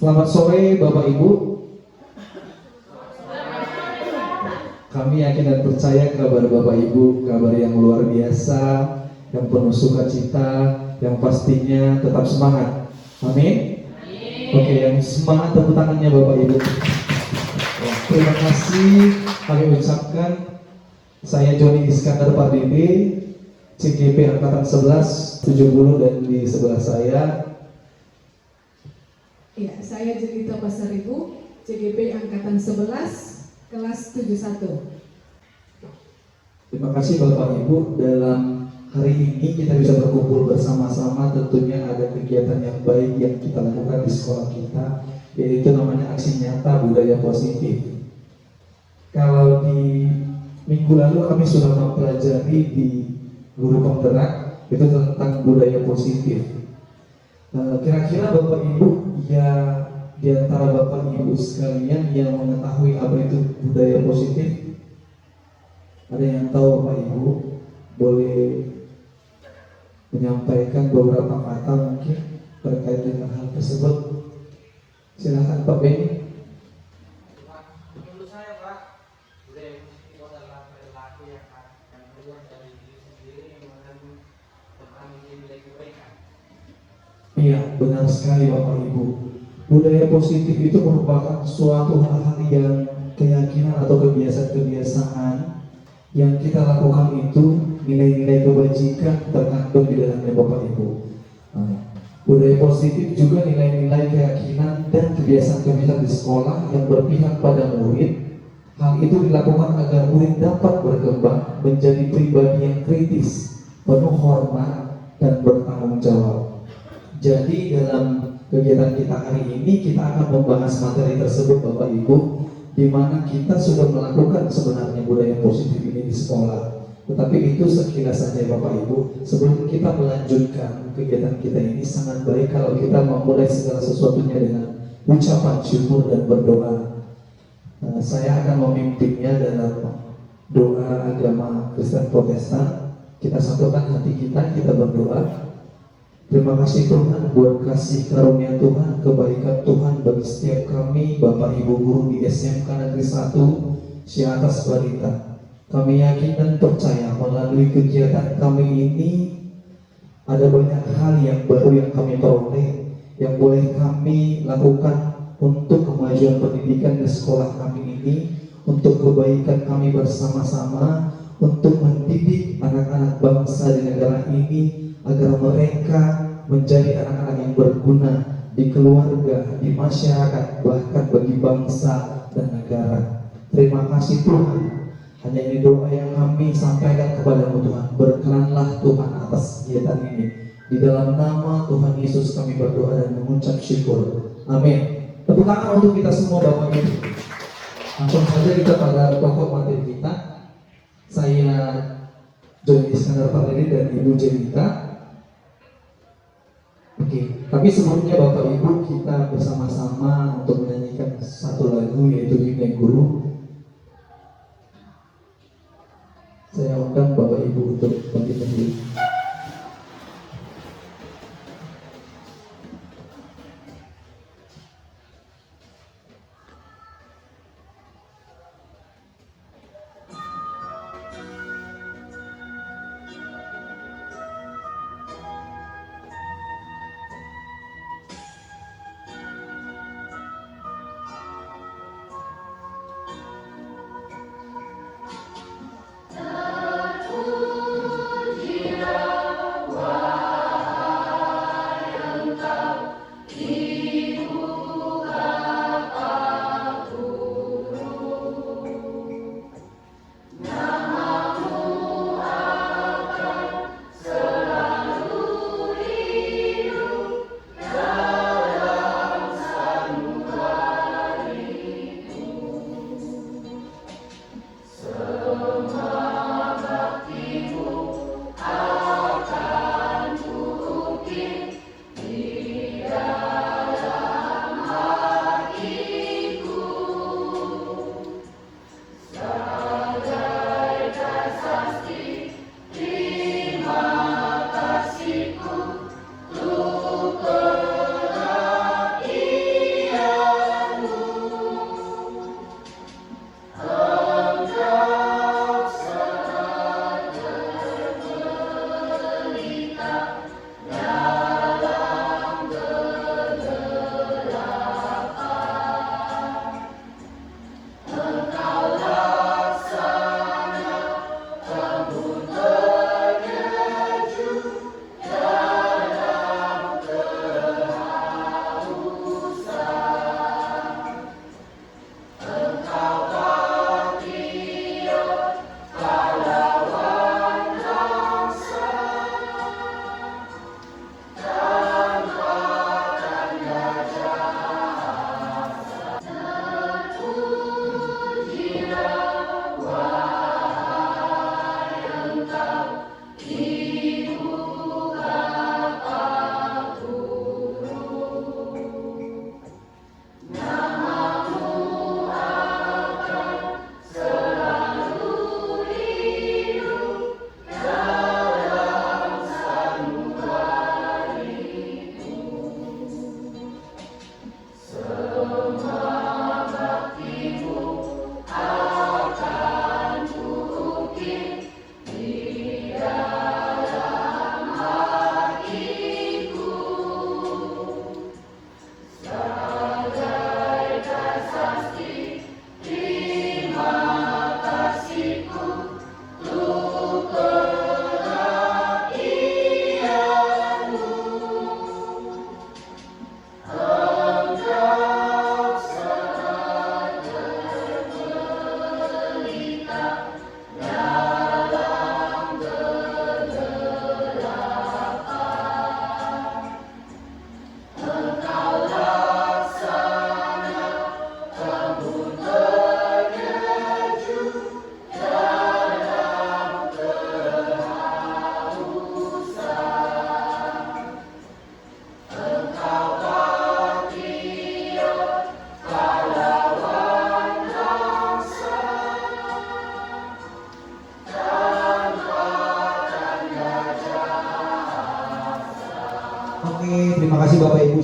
Selamat sore Bapak Ibu. Kami yakin dan percaya kabar Bapak Ibu, kabar yang luar biasa, yang penuh sukacita, yang pastinya tetap semangat. Amin. Oke, yang semangat tepuk tangannya Bapak Ibu. Terima kasih kami ucapkan. Saya Joni Iskandar Pardede, CGP Angkatan 11 70, dan di sebelah saya ya, saya Jelita Pasaribu, CGP Angkatan 11 kelas 71. Terima kasih Bapak Ibu. Dalam hari ini kita bisa berkumpul bersama-sama. Tentunya ada kegiatan yang baik yang kita lakukan di sekolah kita, yaitu namanya aksi nyata budaya positif. Kalau di minggu lalu kami sudah mempelajari di guru penggerak itu tentang budaya positif. Kira-kira Bapak Ibu ya, di antara Bapak Ibu sekalian yang mengetahui apa itu budaya positif? Ada yang tahu Bapak Ibu? Boleh menyampaikan beberapa kata mungkin terkait dengan hal tersebut? Silakan Pak Benny. Menurut saya Pak, budaya positif adalah perilaku yang keluar dari diri sendiri yang mengandung tentang nilai kebaikan. Iya, benar sekali Bapak Ibu. Budaya positif itu merupakan suatu hal-hal yang keyakinan atau kebiasaan-kebiasaan yang kita lakukan itu nilai-nilai kebajikan terkandung di dalamnya Bapak Ibu. Budaya positif juga nilai-nilai keyakinan dan kebiasaan-kebiasaan di sekolah yang berpihak pada murid. Hal itu dilakukan agar murid dapat berkembang menjadi pribadi yang kritis, penuh hormat, dan bertanggung jawab. Jadi dalam kegiatan kita hari ini kita akan membahas materi tersebut Bapak Ibu, di mana kita sudah melakukan sebenarnya budaya positif ini di sekolah. Tetapi itu sekilas saja Bapak Ibu. Sebelum kita melanjutkan kegiatan kita ini, sangat baik kalau kita memulai segala sesuatunya dengan ucapan syukur dan berdoa. Saya akan memimpinnya dalam doa agama Kristen Protestan. Kita satukan hati kita berdoa. Terima kasih Tuhan buat kasih karunia Tuhan, kebaikan Tuhan bagi setiap kami, Bapak Ibu guru di SMK Negeri 1 Ciatas Balita. Kami yakin dan percaya melalui kegiatan kami ini ada banyak hal yang baru yang kami peroleh, yang boleh kami lakukan untuk kemajuan pendidikan di sekolah kami ini, untuk kebaikan kami bersama-sama, untuk mendidik anak-anak bangsa di negara ini agar mereka menjadi anak-anak yang berguna di keluarga, di masyarakat, bahkan bagi bangsa dan negara. Terima kasih Tuhan. Hanya ini doa yang kami sampaikan kepada-Mu Tuhan. Berkenanlah Tuhan atas kegiatan ini. Di dalam nama Tuhan Yesus kami berdoa dan mengucap syukur. Amin. Tepuk tangan untuk kita semua Bapak Ibu. Langsung saja kita pada pokok materi kita. Saya Joni Iskandar Pardede dan Ibu Jelita. Oke, tapi sebelumnya Bapak Ibu kita bersama-sama untuk menyanyikan satu lagu, yaitu Himne Guru. Saya undang Bapak Ibu untuk bangkit berdiri. Terpuji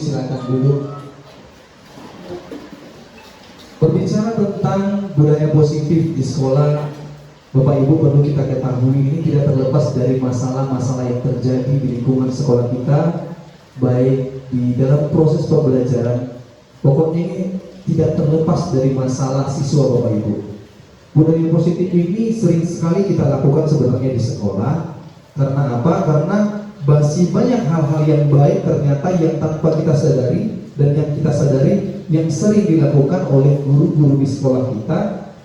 silakan duduk. Berbicara tentang budaya positif di sekolah, Bapak Ibu perlu kita ketahui ini tidak terlepas dari masalah-masalah yang terjadi di lingkungan sekolah kita, baik di dalam proses pembelajaran. Pokoknya ini tidak terlepas dari masalah siswa Bapak Ibu. Budaya positif ini sering sekali kita lakukan sebenarnya di sekolah. Karena apa? Karena masih banyak hal-hal yang baik ternyata yang tanpa kita sadari dan yang kita sadari yang sering dilakukan oleh guru-guru di sekolah kita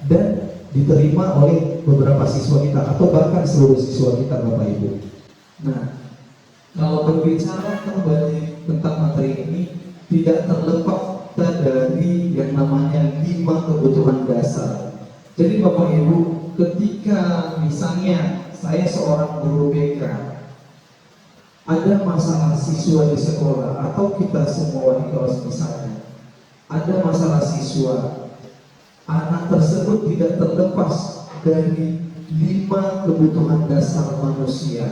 dan diterima oleh beberapa siswa kita atau bahkan seluruh siswa kita Bapak Ibu. Nah, kalau berbicara kembali tentang materi ini tidak terlepas dari yang namanya 5 kebutuhan dasar. Jadi Bapak Ibu, ketika misalnya saya seorang guru BK, ada masalah siswa di sekolah atau kita semua di kelas misalnya, ada masalah siswa, anak tersebut tidak terlepas dari 5 kebutuhan dasar manusia.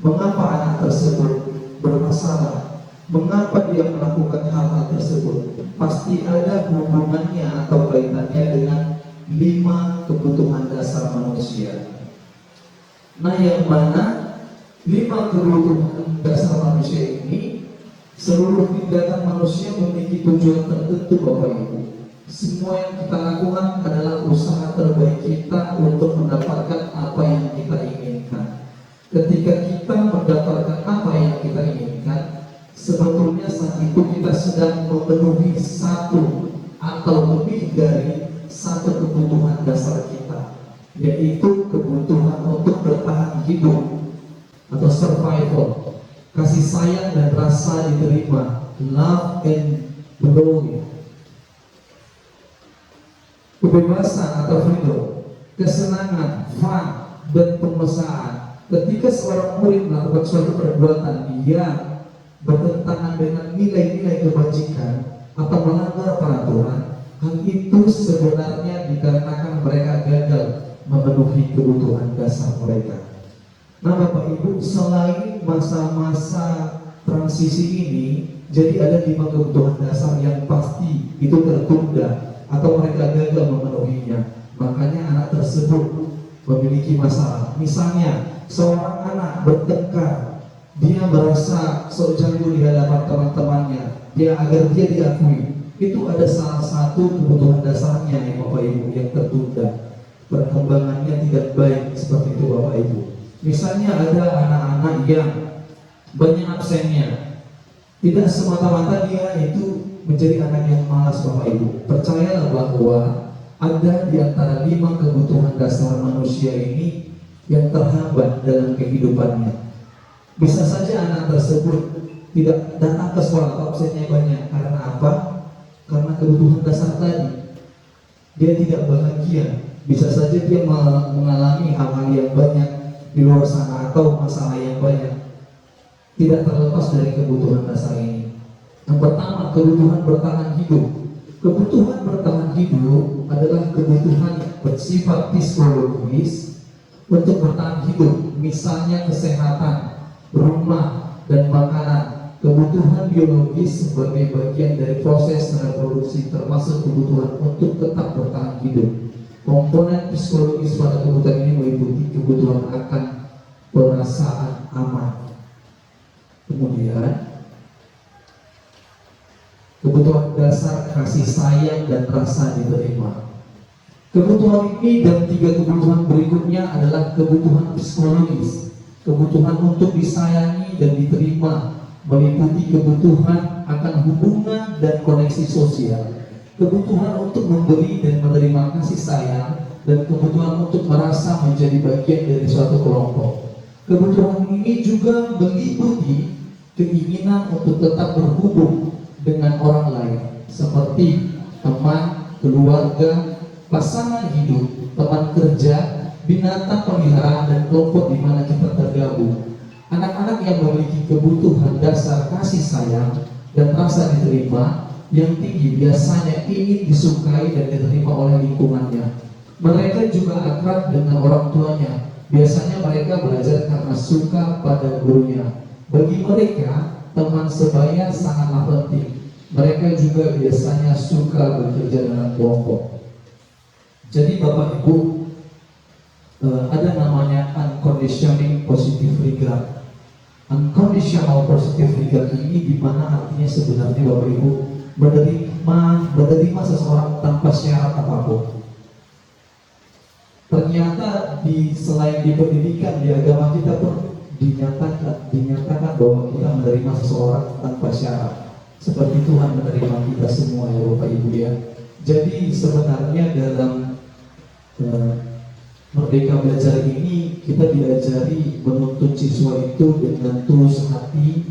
Mengapa anak tersebut bermasalah? Mengapa dia melakukan hal-hal tersebut? Pasti ada hubungannya atau kaitannya dengan 5 kebutuhan dasar manusia. Nah, yang mana 5 kebutuhan dasar manusia ini, seluruh tindakan manusia memiliki tujuan tertentu Bapak Ibu. Semua yang kita lakukan adalah usaha terbaik kita untuk mendapatkan apa yang kita inginkan. Ketika kita mendapatkan apa yang kita inginkan, sebetulnya saat itu kita sedang memenuhi satu atau lebih dari satu kebutuhan dasar kita, yaitu kebutuhan untuk bertahan hidup atau survival, kasih sayang dan rasa diterima, love and belonging, kebebasan atau freedom, kesenangan, fun, dan pemesraan. Ketika seorang murid melakukan suatu perbuatan yang bertentangan dengan nilai-nilai kebajikan atau melanggar peraturan, hal itu sebenarnya dikarenakan mereka gagal memenuhi kebutuhan dasar mereka. Nah Bapak Ibu, selain masa-masa transisi ini, jadi ada 5 kebutuhan dasar yang pasti itu tertunda atau mereka gagal memenuhinya. Makanya anak tersebut memiliki masalah. Misalnya seorang anak bertengkar, dia merasa sok jago di hadapan teman-temannya, agar dia diakui. Itu ada salah satu kebutuhan dasarnya ya Bapak Ibu yang tertunda. Perkembangannya tidak baik seperti itu Bapak Ibu. Misalnya ada anak-anak yang banyak absennya. Tidak semata-mata dia itu menjadi anak yang malas Bapak Ibu. Percayalah bahwa ada di antara 5 kebutuhan dasar manusia ini yang terhambat dalam kehidupannya. Bisa saja anak tersebut tidak datang ke sekolah atau absennya banyak. Karena apa? Karena kebutuhan dasar tadi. Dia tidak bahagia. Bisa saja dia mengalami hal-hal yang banyak di luar sana atau masalah yang banyak. Tidak terlepas dari kebutuhan dasar ini. Yang pertama, kebutuhan bertahan hidup. Kebutuhan bertahan hidup adalah kebutuhan bersifat psikologis untuk bertahan hidup. Misalnya kesehatan, rumah, dan makanan. Kebutuhan biologis sebagai bagian dari proses reproduksi, termasuk kebutuhan untuk tetap bertahan hidup. Komponen psikologis pada kebutuhan ini meliputi kebutuhan akan perasaan aman. Kemudian kebutuhan dasar kasih sayang dan rasa diterima. Kebutuhan ini dan 3 kebutuhan berikutnya adalah kebutuhan psikologis. Kebutuhan untuk disayangi dan diterima meliputi kebutuhan akan hubungan dan koneksi sosial, kebutuhan untuk memberi dan menerima kasih sayang, dan kebutuhan untuk merasa menjadi bagian dari suatu kelompok. Kebutuhan ini juga meliputi keinginan untuk tetap berhubung dengan orang lain, seperti teman, keluarga, pasangan hidup, teman kerja, binatang peliharaan, dan kelompok di mana kita tergabung. Anak-anak yang memiliki kebutuhan dasar kasih sayang dan rasa diterima yang tinggi biasanya ingin disukai dan diterima oleh lingkungannya. Mereka juga akrab dengan orang tuanya. Biasanya mereka belajar karena suka pada gurunya. Bagi mereka, teman sebaya sangatlah penting. Mereka juga biasanya suka bekerja dalam kelompok. Jadi Bapak Ibu, ada namanya unconditioning positive regard. Unconditional positive regard ini dimana artinya sebenarnya Bapak Ibu menerima seseorang tanpa syarat apapun. Ternyata selain di pendidikan, di agama kita pun dinyatakan bahwa kita menerima seseorang tanpa syarat, seperti Tuhan menerima kita semua ya Bapak Ibu ya. Jadi sebenarnya dalam Merdeka Belajar ini kita diajari menuntut siswa itu dengan tulus hati,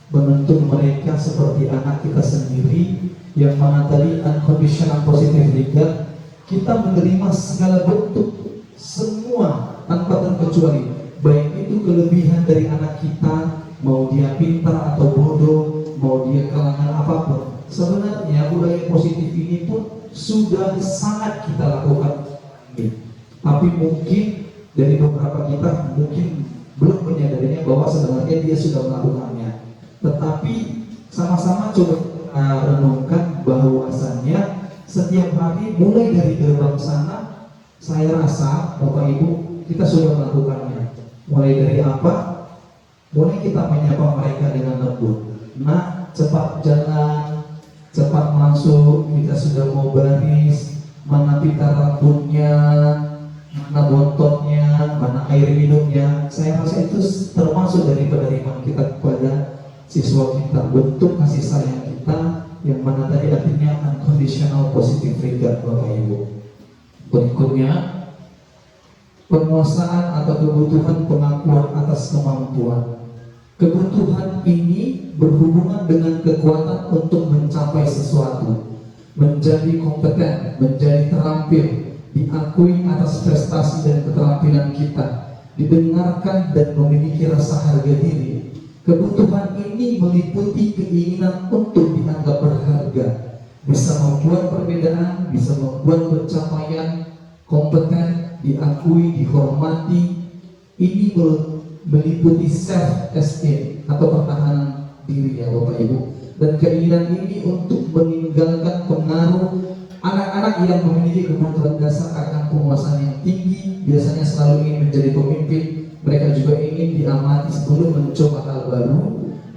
menuntut mereka seperti anak kita sendiri, yang mana tadi unconditional positive regard, kita menerima segala bentuk, semua tanpa terkecuali, baik itu kelebihan dari anak kita, mau dia pintar atau bodoh, mau dia kalangan apapun. Sebenarnya budaya positif ini pun sudah sangat kita lakukan, tapi mungkin dari beberapa kita mungkin belum menyadarinya bahwa sebenarnya dia sudah melakukannya. Tetapi sama-sama coba renungkan bahwasannya setiap hari mulai dari gerbang sana, saya rasa Bapak Ibu kita sudah melakukannya. Mulai dari apa? Mulai kita menyapa mereka dengan lembut. Nah, cepat jalan, cepat masuk, kita sudah mau baris, mana pita rambutnya, mana bontotnya, mana air minumnya. Saya rasa itu termasuk dari penerimaan kita kepada siswa kita, bentuk kasih sayang kita, yang mana tadi artinya unconditional positive regard Bapak Ibu. Berikutnya, penguasaan atau kebutuhan pengakuan atas kemampuan. Kebutuhan ini berhubungan dengan kekuatan untuk mencapai sesuatu, menjadi kompeten, menjadi terampil, diakui atas prestasi dan keterampilan kita, didengarkan dan memiliki rasa harga diri. Kebutuhan ini meliputi keinginan untuk dianggap berharga, bisa membuat perbedaan, bisa membuat pencapaian, kompeten, diakui, dihormati. Ini meliputi self-esteem atau pertahanan diri ya Bapak Ibu. Dan keinginan ini untuk meninggalkan pengaruh. Anak-anak yang memiliki kebutuhan dasar akan penguasaan yang tinggi biasanya selalu ingin menjadi pemimpin. Mereka juga ingin diamati sebelum mencoba hal baru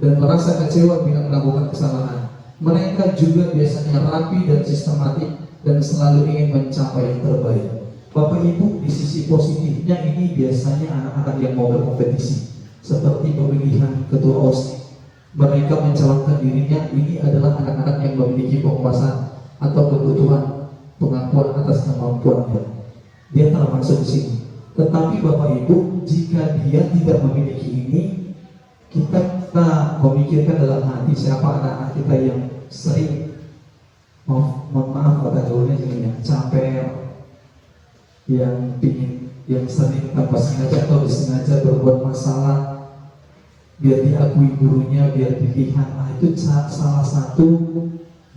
dan merasa kecewa bila melakukan kesalahan. Mereka juga biasanya rapi dan sistematik dan selalu ingin mencapai yang terbaik. Bapak Ibu, di sisi positifnya ini biasanya anak-anak yang mau berkompetisi, seperti pemilihan ketua OSIS. Mereka mencalonkan dirinya, ini adalah anak-anak yang memiliki penguasaan atau kebutuhan pengakuan atas kemampuannya. Dia termasuk di sini. Tetapi Bapak Ibu, jika dia tidak memiliki ini, kita memikirkan dalam hati siapa anak-anak kita yang sering, mohon maaf kata gaulnya yang caper, yang sering tanpa sengaja atau disengaja berbuat masalah, biar diakui gurunya, biar dilihat. Nah, itu salah satu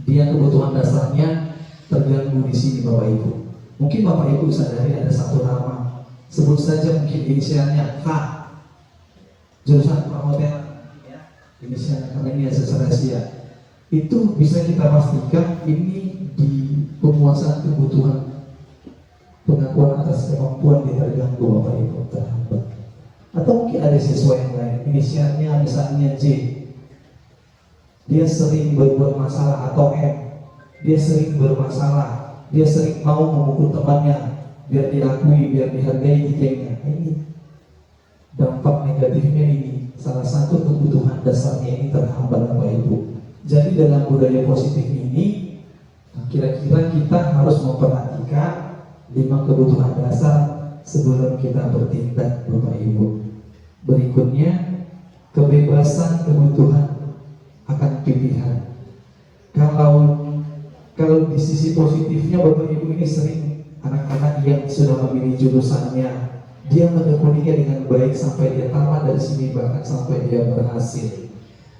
dia kebutuhan dasarnya terganggu di sini Bapak Ibu. Mungkin Bapak Ibu sadari ada satu nama, sebut saja mungkin inisialnya H, jurusan perhotelan, ya, inisialnya karena ini asas rahasia. Itu bisa kita pastikan ini di penguasaan kebutuhan pengakuan atas kemampuan dia terganggu Bapak Ibu, terhambat. Atau mungkin ada siswa yang lain, inisialnya misalnya J, dia sering berbuat masalah, atau M, dia sering bermasalah, dia sering mau memukul temannya biar diakui, biar dihargai tiketnya. Ini dampak negatifnya ini, salah satu kebutuhan dasarnya ini terhambat Bapak Ibu. Jadi dalam budaya positif ini, kira-kira kita harus memperhatikan 5 kebutuhan dasar sebelum kita bertindak Bapak Ibu. Berikutnya, kebebasan kebutuhan akan pilihan. Kalau di sisi positifnya Bapak Ibu ini sering anak-anak yang sudah memilih jurusannya, dia menekuninya dengan baik sampai dia tamat dari sini, bahkan sampai dia berhasil.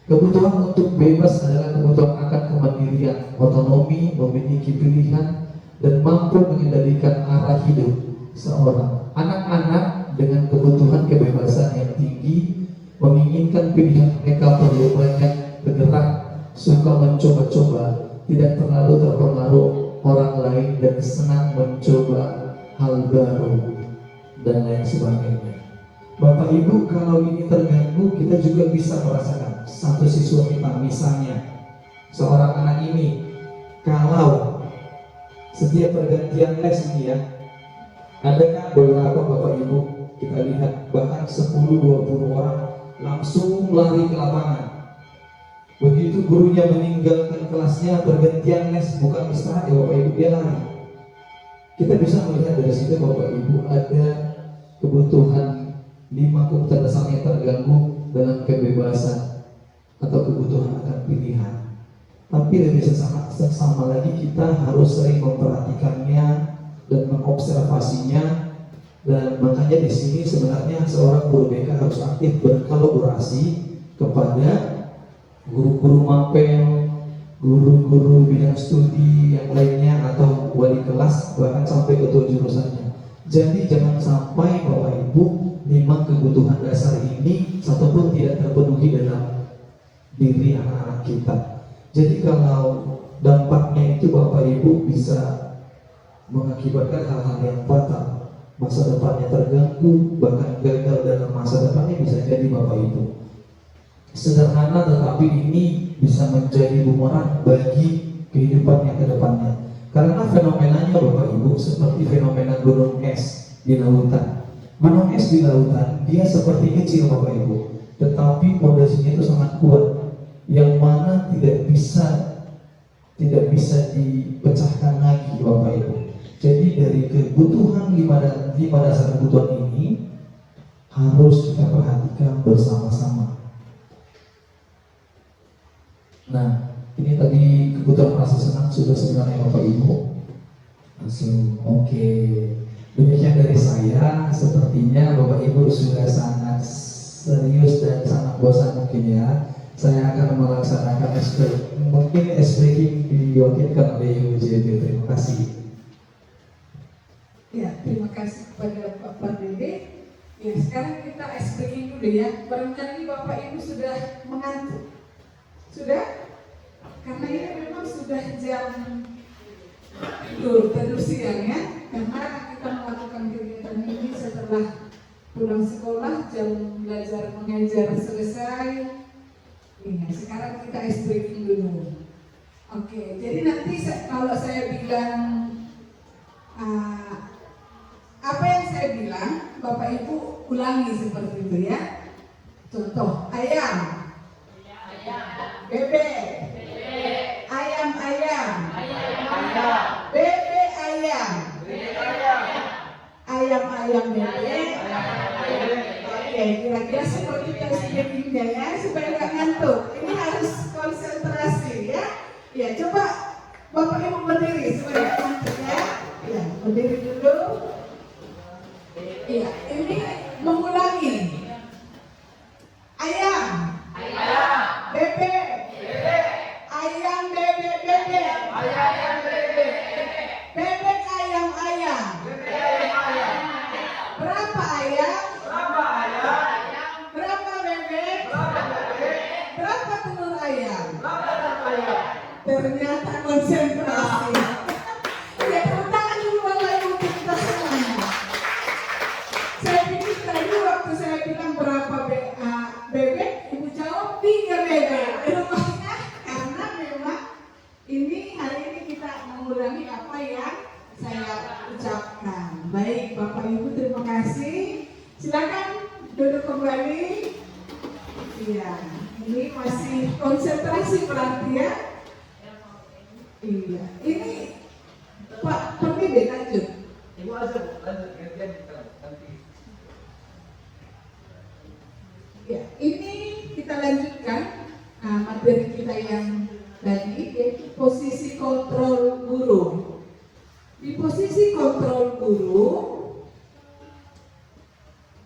Kebutuhan untuk bebas adalah kebutuhan akan kemandirian, otonomi, memiliki pilihan, dan mampu mengendalikan arah hidup seorang. Anak-anak dengan kebutuhan kebebasan yang tinggi menginginkan pilihan mereka perlu banyak bergerak, suka mencoba-coba, tidak terlalu terpengaruh orang lain dan senang mencoba hal baru dan lain sebagainya. Bapak Ibu, kalau ini terganggu, kita juga bisa merasakan satu siswa kita, misalnya seorang anak ini, kalau setiap pergantian les ini ya, ada kan beberapa Bapak Ibu kita lihat bahkan 10-20 orang langsung lari ke lapangan. Begitu gurunya meninggalkan kelasnya, pergantian les, bukan istirahat ya Bapak Ibu, dia lari. Kita bisa melihat dari situ Bapak Ibu ada kebutuhan 5 kebutuhan dasar yang terganggu dalam kebebasan atau kebutuhan akan pilihan. Tapi lebih sesama lagi kita harus sering memperhatikannya dan mengobservasinya, dan makanya di sini sebenarnya seorang guru BK harus aktif berkolaborasi kepada guru-guru mapel, guru-guru bidang studi yang lainnya atau wali kelas bahkan sampai ketua jurusannya. Jadi jangan sampai Bapak Ibu 5 kebutuhan dasar ini satupun tidak terpenuhi dalam diri anak-anak kita. Jadi kalau dampaknya itu Bapak Ibu bisa mengakibatkan hal-hal yang fatal, masa depannya terganggu, bahkan gagal dalam masa depannya bisa jadi Bapak Ibu. Sederhana tetapi ini bisa menjadi bumerang bagi kehidupannya ke depannya. Karena fenomenanya Bapak Ibu seperti fenomena gunung es di lautan. Gunung es di lautan dia seperti kecil Bapak Ibu, tetapi fondasinya itu sangat kuat, yang mana tidak bisa dipecahkan lagi Bapak Ibu. Jadi dari kebutuhan 5 dasar kebutuhan ini harus kita perhatikan bersama-sama. Nah, ini tadi kebutuhan rasa senang sudah sebenarnya Bapak Ibu. Langsung oke. Demikian dari saya, sepertinya Bapak Ibu sudah sangat serius dan sangat bosan mungkin ya. Saya akan melaksanakan mungkin speaking diwakilkan oleh UJB. Terima kasih. Ya, terima kasih kepada Bapak Dede. Ya, sekarang kita speaking dulu ya. Barangkali Bapak Ibu sudah mengantuk. Sudah? Karena ini memang sudah jam tidur siang ya. Karena kita melakukan kegiatan ini setelah pulang sekolah, jam belajar mengajar selesai. Iya, sekarang kita ice breaking dulu. Oke, jadi nanti kalau saya bilang apa yang saya bilang, Bapak Ibu ulangi seperti itu ya. Contoh, ayam, bebek, ayam, bebek, ayam, bebek. Oke, kira-kira seperti testingnya ya, supaya nggak ngantuk. Ini harus konsentrasi ya. Ya, coba Bapak Ibu berdiri supaya nggak ngantuk ya. Ya, berdiri dulu. Iya, ini mengulangi. Ayam, bebek, ayam, bebek, bebek, ayam. Berapa ayam? Berapa bebek? Berapa telur ayam? Ternyata konsentrasi. Ya, tepuk tangan dulu Bapak Ibu kita semuanya. Saya pikir tadi waktu saya bilang berapa bebek, Ibu jawab 3 bebek. Rumahnya karena memang ini hari ini kita mengulangi apa yang saya ucapkan. Baik Bapak Ibu, terima kasih. Silakan duduk kembali. Iya, ini masih konsentrasi berarti ya. Iya, ini Pak Pendede lanjut. Ibu aja lanjut gantian nanti. Ya, ini kita lanjutkan materi kita yang tadi, yaitu posisi kontrol guru. Di posisi kontrol guru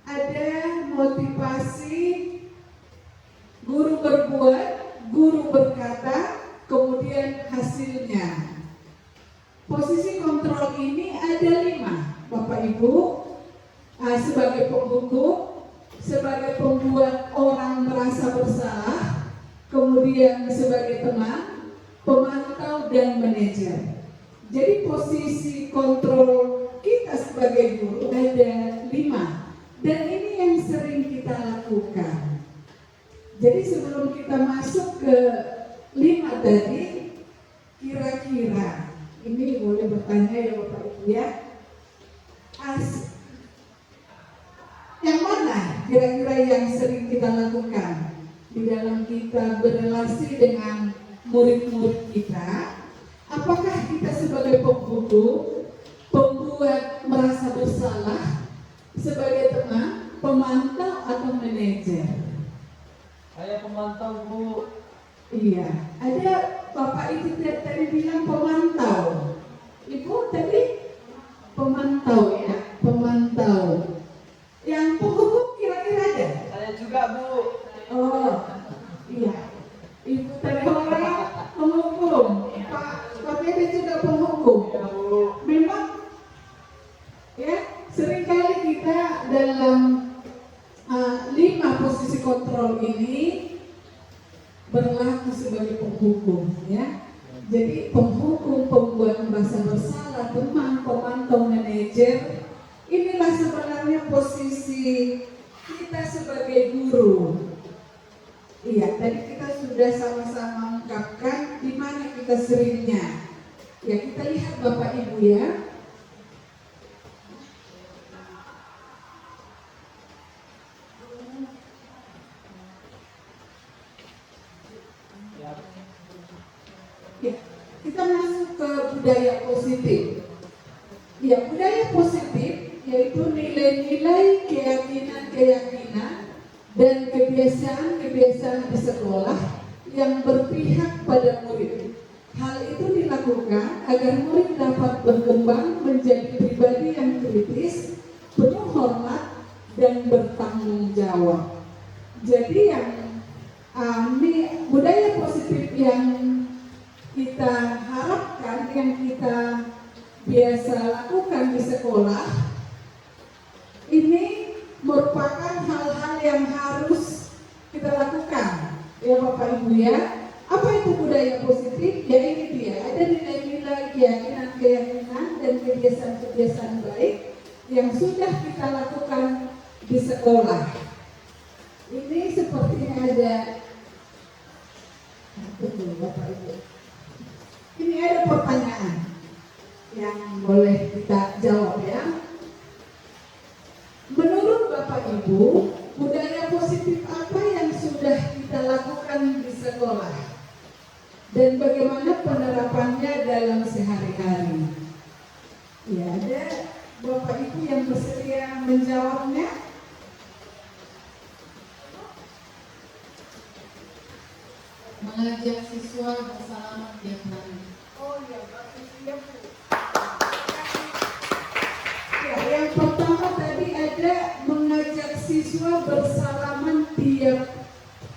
ada motivasi guru berbuat, guru berkata, kemudian hasilnya. Posisi kontrol ini ada 5, Bapak Ibu. Sebagai penghukum, sebagai pembuat orang kemudian sebagai teman, pemantau dan manajer. Jadi posisi kontrol kita sebagai guru ada 5, dan ini yang sering kita lakukan. Jadi sebelum kita masuk ke 5 tadi, kira-kira ini boleh bertanya ya Bapak Ibu ya, yang mana kira-kira yang sering kita lakukan di dalam kita berrelasi dengan murid-murid kita? Apakah kita sebagai penghukum, pembuat merasa bersalah, sebagai teman, pemantau atau manajer? Saya pemantau, Bu. Iya, ada Bapak itu tadi bilang pemantau. Ibu tadi pemantau ya, pemantau. Yang penghukum kira-kira ada? Saya juga, Bu. Oh, iya. Ibu tadi orang penghukum. Pak Bebe juga penghukum. Ya, Bu. Memang ya seringkali kita dalam 5 posisi kontrol ini berlaku sebagai penghukum ya. Jadi penghukum, pembuat merasa bersalah, teman, pemantau, manajer, inilah sebenarnya posisi kita sebagai guru. Iya, tadi kita sudah sama-sama ungkapkan di mana kita seringnya. Ya, kita lihat Bapak Ibu ya. Ya, kita masuk ke budaya positif. Ya, budaya positif yaitu nilai-nilai, keyakinan-keyakinan dan kebiasaan-kebiasaan di sekolah yang berpihak pada murid. Hal itu dilakukan agar murid dapat berkembang menjadi pribadi yang kritis, penuh hormat dan bertanggung jawab. Jadi yang budaya positif yang kita harapkan, yang kita biasa lakukan di sekolah, ini merupakan hal-hal yang harus kita lakukan ya Bapak Ibu ya. Apa itu budaya positif? Ya ini dia, ada nilai-nilai, keyakinan-keyakinan dan kebiasaan-kebiasaan baik yang sudah kita lakukan di sekolah. Ini sepertinya ada, betul Bapak Ibu, ini ada pertanyaan yang boleh kita jawab ya. Menurut Bapak Ibu, budaya positif apa yang sudah kita lakukan di sekolah? Dan bagaimana penerapannya dalam sehari-hari? Ya, ada Bapak Ibu yang bersedia menjawabnya? Mengajak siswa bersalaman tiap hari. Oh ya, bagus ya Bu. Ya, yang pertama tadi ada mengajak siswa bersalaman tiap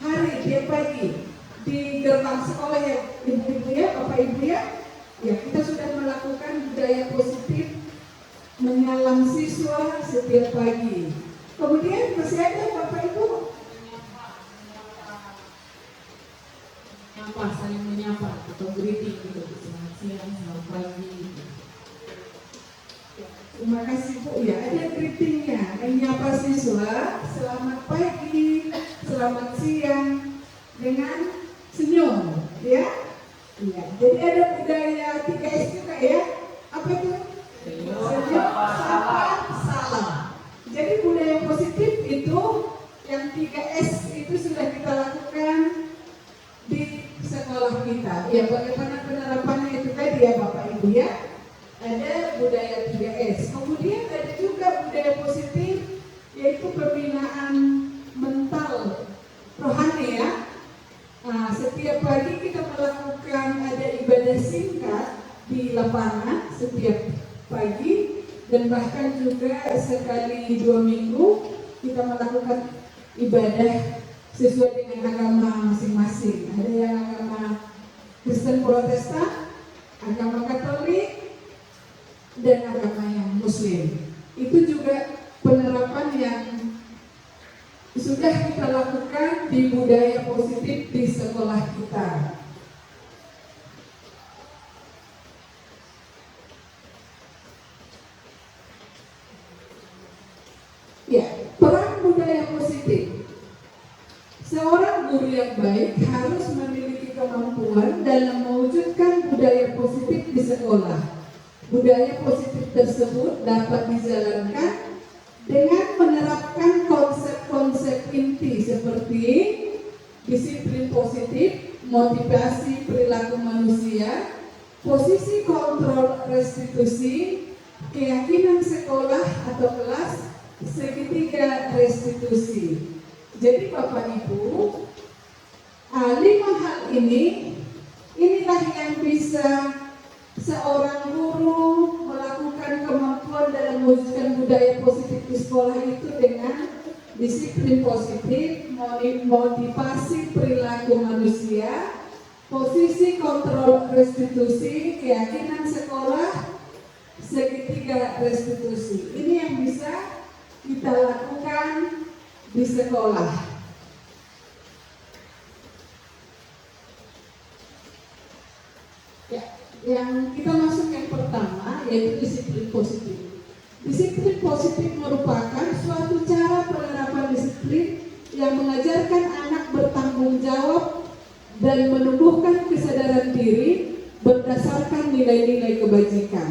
hari, tiap pagi di gerbang sekolah ya, Ibu-ibu ya, Bapak Ibu ya. Ya, kita sudah melakukan budaya positif menyalam siswa setiap pagi. Kemudian masih ada Bapak Ibu Menyapa, saling menyapa atau greeting gitu. Selamat siang, selamat pagi. Gitu. Terima kasih Bu. Ya, ada greetingnya, menyapa siswa, selamat pagi, selamat siang, dengan senyum, ya. Iya. Jadi ada budaya 3S juga ya. Apa itu? Senyum, sapa, salam. Jadi budaya positif itu yang 3S itu sudah kita lakukan di sekolah kita. Ya, bagaimana penerapannya itu tadi ya Bapak Ibu ya. Ada budaya 3S. Kemudian ada juga budaya positif yaitu pembinaan mental rohani ya. Setiap pagi kita melakukan ada ibadah singkat di lapangan setiap pagi, dan bahkan juga sekali 2 minggu kita melakukan ibadah sesuai dengan agama masing-masing. Ada yang agama Kristen Protestan, agama Katolik, dan agama yang Muslim. Itu juga penerapan yang sudah kita lakukan di budaya positif di sekolah kita. Ya, peran budaya positif. Seorang guru yang baik harus memiliki kemampuan dalam mewujudkan budaya positif di sekolah. Budaya positif tersebut dapat dijalankan dengan menerapkan konsep-konsep inti seperti disiplin positif, motivasi perilaku manusia, posisi kontrol restitusi, keyakinan sekolah atau kelas, segitiga restitusi. Jadi Bapak Ibu, 5 hal inilah yang bisa seorang guru melakukan kemampuan dalam mewujudkan budaya positif di sekolah itu dengan disiplin positif, motivasi perilaku manusia, posisi kontrol restitusi, keyakinan sekolah, segitiga restitusi. Ini yang bisa kita lakukan di sekolah. Ya, yang kita masuk yang pertama yaitu disiplin positif. Disiplin positif merupakan suatu cara penerapan disiplin yang mengajarkan anak bertanggung jawab dan menumbuhkan kesadaran diri berdasarkan nilai-nilai kebajikan.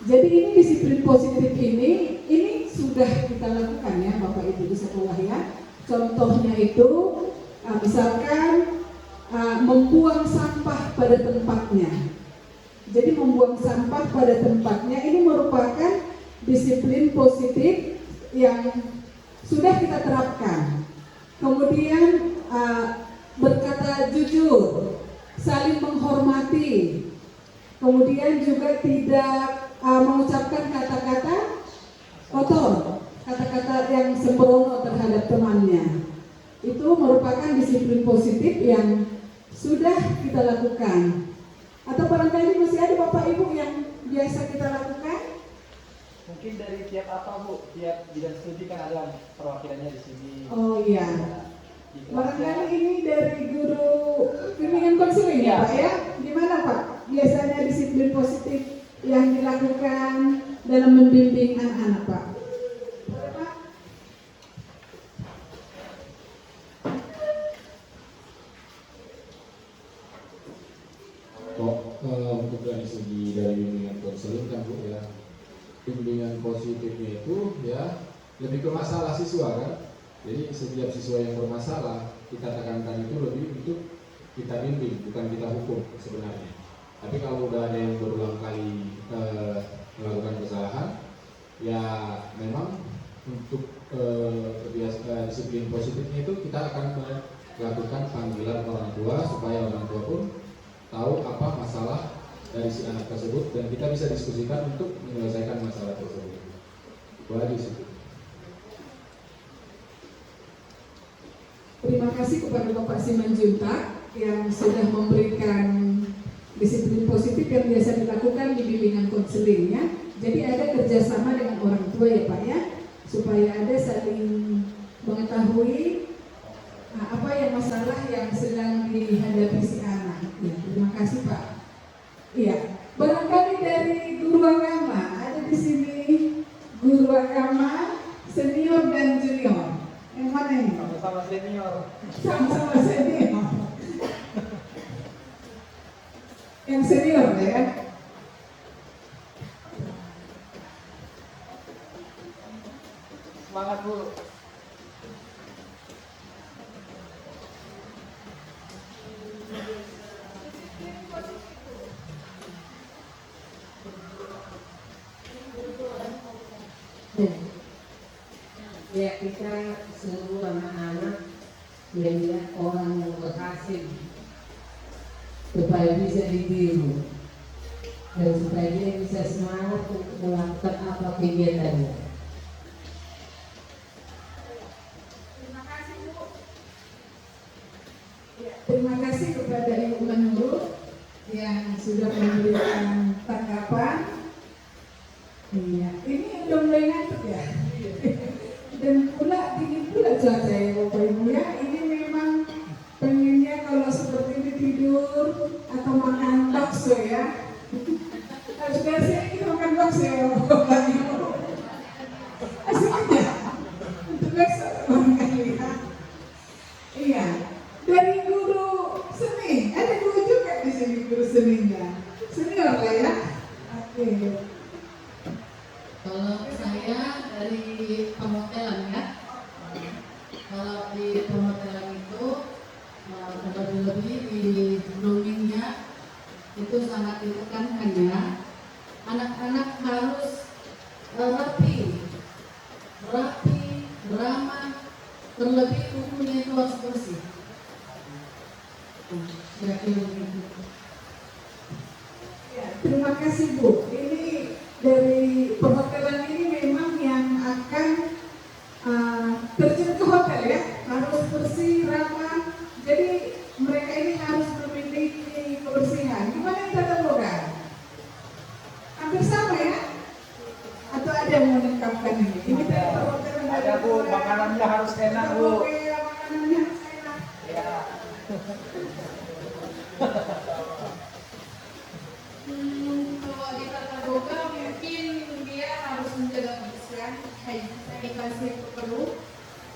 Jadi ini disiplin positif ini sudah kita lakukan ya Bapak Ibu di sekolah ya. Contohnya itu misalkan membuang sampah pada tempatnya. Jadi membuang sampah pada tempatnya ini merupakan disiplin positif yang sudah kita terapkan. Kemudian berkata jujur, saling menghormati, kemudian juga tidak mengucapkan kata-kata kotor, kata-kata yang sembrono terhadap temannya. Itu merupakan disiplin positif yang sudah kita lakukan. Atau barangkali masih ada Bapak Ibu yang biasa kita lakukan? Mungkin dari tiap apa Bu, tiap bidang studi kan ada perwakilannya di sini. Oh iya. Di kelas Barangkali ini dari guru bimbingan konseling ya Pak ya? Gimana Pak? Biasanya disiplin positif yang dilakukan dalam membimbing anak-anak Pak? Boleh Pak? Untuk dari segi dari bimbingan konseling kan Bu ya, bimbingan positifnya itu ya lebih ke masalah siswa kan. Jadi setiap siswa yang bermasalah kita tekankan itu lebih untuk kita bimbing, bukan kita hukum sebenarnya. Tapi kalau udah ada yang berulang kali melakukan kesalahan, ya memang untuk disiplin positifnya itu kita akan melakukan panggilan orang tua supaya orang tua pun tahu apa masalah dari si anak tersebut dan kita bisa diskusikan untuk menyelesaikan masalah tersebut. Itu aja sih. Terima kasih kepada Bapak Simanjuntak yang sudah memberikan disiplin positif yang biasa dilakukan di bimbingan konselingnya. Jadi ada kerjasama dengan orang tua ya Pak ya, supaya ada saling mengetahui apa yang masalah yang sedang dihadapi si anak. Ya, terima kasih Pak. Iya, barangkali dari guru agama ada di sini guru agama senior dan junior. Yang mana ini? sama senior. Sama-sama senior. Yang senior ya. Semangat Bu. Ya kita seluruh anak-anak melihat orang yang berhasil supaya bisa ditiru dan supaya dia bisa semangat untuk melakukan apa kegiatannya. Terima kasih Bu. Ya, terima kasih kepada Ibu Menurut yang sudah memberikan tanggapan. Iya, ini udah mulai ngantuk ya. Dan pula dingin pula cuaca ya Bapak Ibu ya. Ini memang atau makan bakso ya. Harus dari sini kita makan bakso ya Bapak Ibu. Asik aja. Untuk bakso barangkali ya. Iya. Dari guru seni, ada guru juga di sini guru seninya. Senior lah ya. Oke. Kalau saya dari perhotelan ya. Kalau di perhotelan itu lebih di groomingnya itu sangat ditekankan ya. Anak-anak harus rapi, ramah, terlebih tubuhnya itu harus bersih. Kira-kira begitu. Ya, terima kasih Bu. Ini dari perhotelan ini memang yang akan terjun ke hotel ya, harus bersih, ramah. Jadi mereka ini harus memiliki kebersihan. Gimana yang tata boga? Hampir sama ya? Atau ada yang mau meningkatkan ini? Ini dari perhotelan. Ada Bu, makanannya harus enak Bu. Oke, makanannya harus enak. Ya. Kalau di tata boga mungkin dia harus menjaga kebersihan, sanitasi yang perlu,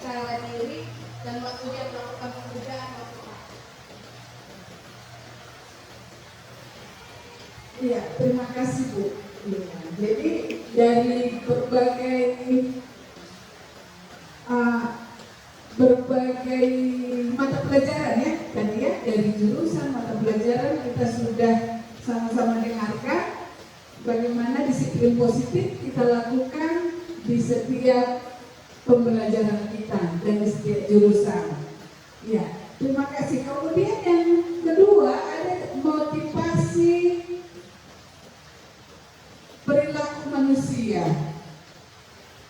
cara diri, dan waktu dia melakukan pekerjaan. Iya, terima kasih Bu. Ya, jadi dari berbagai mata pelajaran ya tadi ya, dari jurusan mata pelajaran kita sudah sama-sama dengarkan bagaimana disiplin positif kita lakukan di setiap pembelajaran kita dan di setiap jurusan. Ya, terima kasih. Kemudian yang kedua ada motivasi perilaku manusia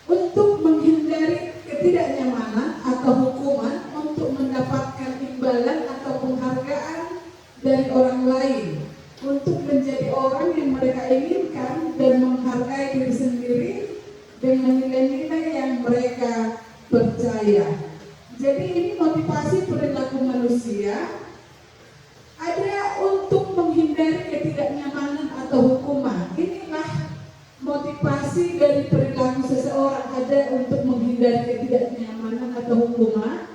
untuk menghindari ketidaknyamanan atau hukuman, untuk mendapatkan imbalan atau penghargaan dari orang lain, untuk menjadi orang yang mereka inginkan dan menghargai diri sendiri dengan nilai-nilai yang mereka percaya. Jadi ini motivasi perilaku manusia ada untuk menghindari ketidaknyamanan atau hukuman. Inilah motivasi dari perilaku seseorang, ada untuk menghindari ketidaknyamanan atau hukuman,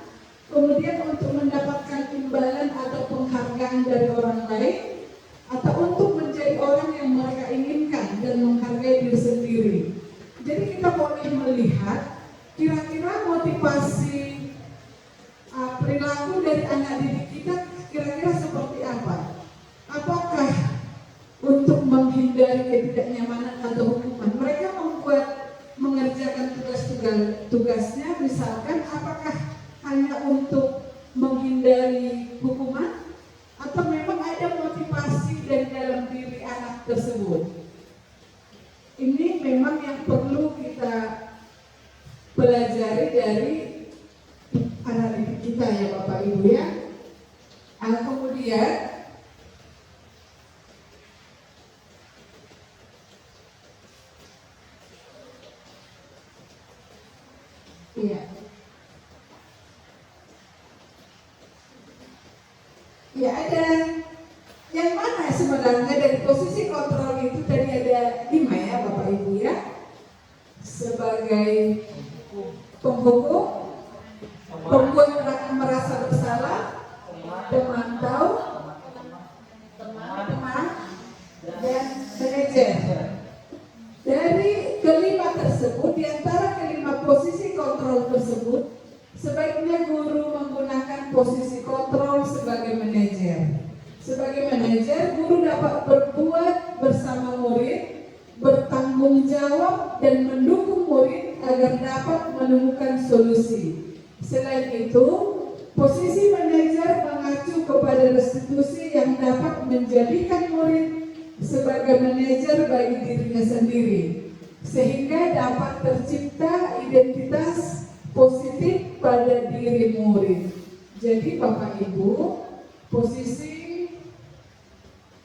kemudian untuk mendapatkan imbalan atau penghargaan dari orang lain, atau untuk menjadi orang yang mereka inginkan dan menghargai diri sendiri. Jadi kita boleh melihat kira-kira motivasi perilaku dari anak didik kita kira-kira seperti apa? Apakah untuk menghindari ketidaknyamanan atau hukuman? Mereka mengerjakan tugasnya, misalkan apakah hanya untuk menghindari hukuman atau memang ada motivasi dari dalam diri anak tersebut? Ini memang yang perlu kita pelajari dari anak didik kita ya Bapak Ibu ya. Kemudian iya. Ya ada yang mana sebenarnya dari posisi kontrol itu tadi ada 5 ya Bapak Ibu ya. Sebagai penghukum, pembuat merasa bersalah, pemantau, teman, dan manajer. Dari kelima tersebut, di antara kelima posisi kontrol tersebut, sebaiknya guru menggunakan posisi kontrol sebagai manajer. Sebagai manajer, guru dapat berbuat bersama murid, bertanggung jawab dan mendukung murid agar dapat menemukan solusi. Selain itu, posisi manajer mengacu kepada restitusi yang dapat menjadikan murid sebagai manajer bagi dirinya sendiri, sehingga dapat tercipta identitas positif pada diri murid. Jadi Bapak Ibu, posisi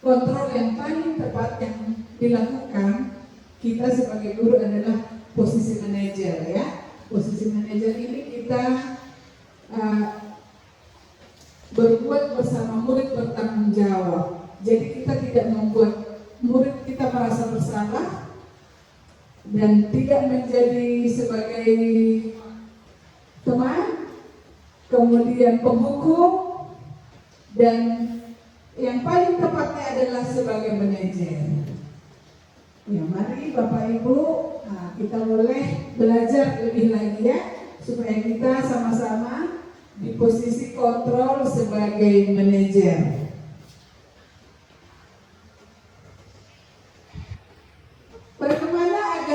kontrol yang paling tepat yang dilakukan kita sebagai guru adalah posisi manajer ya. Posisi manajer ini kita berbuat bersama murid, bertanggung jawab. Jadi kita tidak membuat murid kita merasa bersalah dan tidak menjadi sebagai teman, kemudian penghukum, dan yang paling tepatnya adalah sebagai manajer. Ya, mari Bapak Ibu, kita boleh belajar lebih lagi ya, supaya kita sama-sama di posisi kontrol sebagai manajer. Bagaimana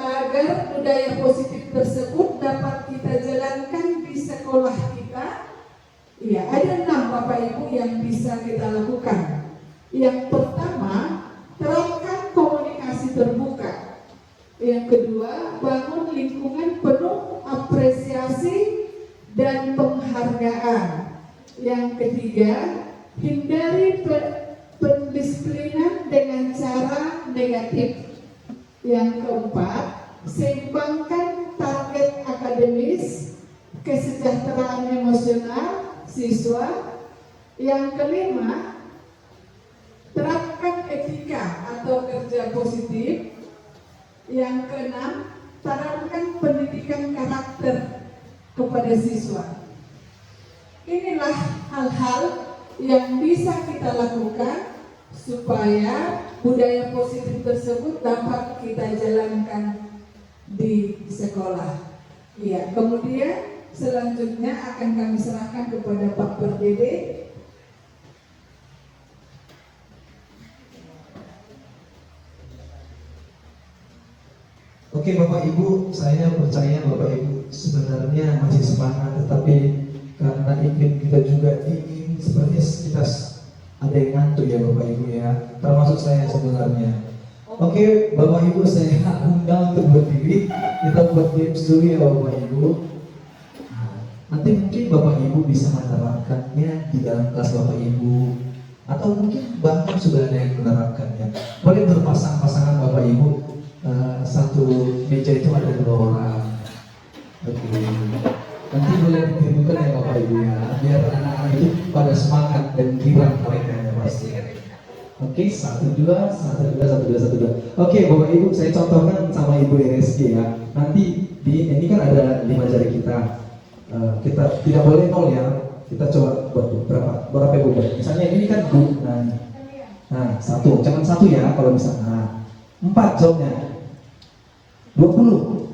agar budaya positif tersebut dapat kita jalankan di sekolah kita? Ya, ada 6 Bapak Ibu yang bisa kita lakukan. Yang pertama, terapkan komunikasi terbuka. Yang kedua, bangun lingkungan penuh apresiasi dan penghargaan. Yang ketiga, hindari pendisiplinan dengan cara negatif. Yang keempat, seimbangkan target akademis, kesejahteraan emosional siswa. Yang kelima, terapkan etika atau kerja positif. Yang keenam, tanamkan pendidikan karakter kepada siswa. Inilah hal-hal yang bisa kita lakukan supaya budaya positif tersebut dapat kita jalankan di sekolah. Ya, kemudian selanjutnya akan kami serahkan kepada Pak Perdede. Oke Bapak Ibu, saya percaya Bapak Ibu sebenarnya masih semangat, tetapi karena ingin kita juga ingin sepertinya kita ada yang ngantuk ya Bapak Ibu ya, termasuk saya sebenarnya. Oke Bapak Ibu, saya undang untuk berdiri, kita buat games dulu ya Bapak Ibu. Nanti mungkin Bapak Ibu bisa menerapkannya di dalam kelas Bapak Ibu, atau mungkin bahkan sudah ada yang menerapkannya. Boleh berpasang-pasangan Bapak Ibu. Satu meja itu ada 2 orang. Oke. Nanti boleh ditirukan ya Bapak Ibu ya, biar anak-anak itu pada semangat dan girang mereka ya pasti. Oke, 1, 2, 1, 2, 1, 2, 1, 2. Oke Bapak Ibu, saya contohkan sama Ibu RSG ya. Nanti ini kan ada 5 jari kita. Kita tidak boleh 0 ya. Kita coba buat berapa Ibu buat. Misalnya ini kan Bu. Nah, 1, jangan 1 ya kalau misalnya. 4 jawabnya. 20.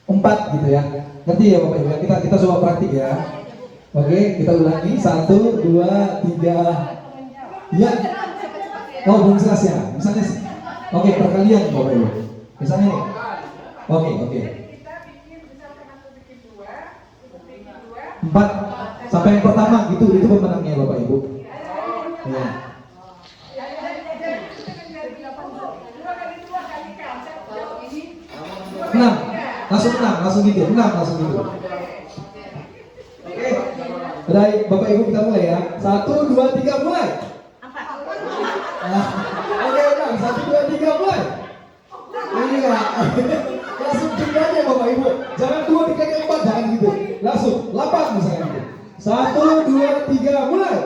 4 gitu ya. Ngerti ya Bapak Ibu? Kita coba praktik ya. Oke, kita ulangi. 1, 2, 3. Ya. Oh, belum jelas ya. Misalnya oke, perkalian Bapak Ibu. Misalnya nih. Oke. 4 sampai yang pertama gitu, itu pemenangnya Bapak Ibu. Ya. 6, langsung gitu. Oke. Baik, Bapak Ibu kita mulai ya. 1, 2, 3 mulai. Oke, 1, 2, 3 mulai. Iya. Langsung tinggalnya Bapak Ibu. Jangan 2 dikali 4, jangan gitu. Langsung 8 misalnya gitu. 1, 2, 3 mulai.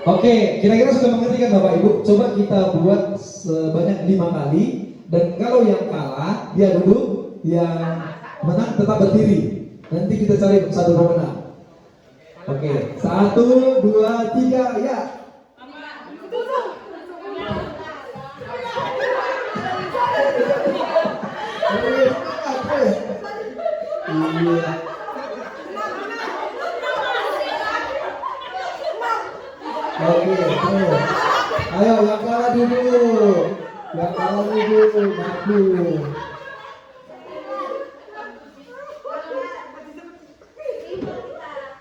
Oke, kira-kira sudah mengerti kan Bapak Ibu? Coba kita buat sebanyak 5 kali. Dan kalau yang kalah, dia duduk. Yang menang tetap berdiri. Nanti kita cari satu pemenang. Oke, 1, 2, 3, ya. Iya. Oke, ayo yang kalah dulu. Maju.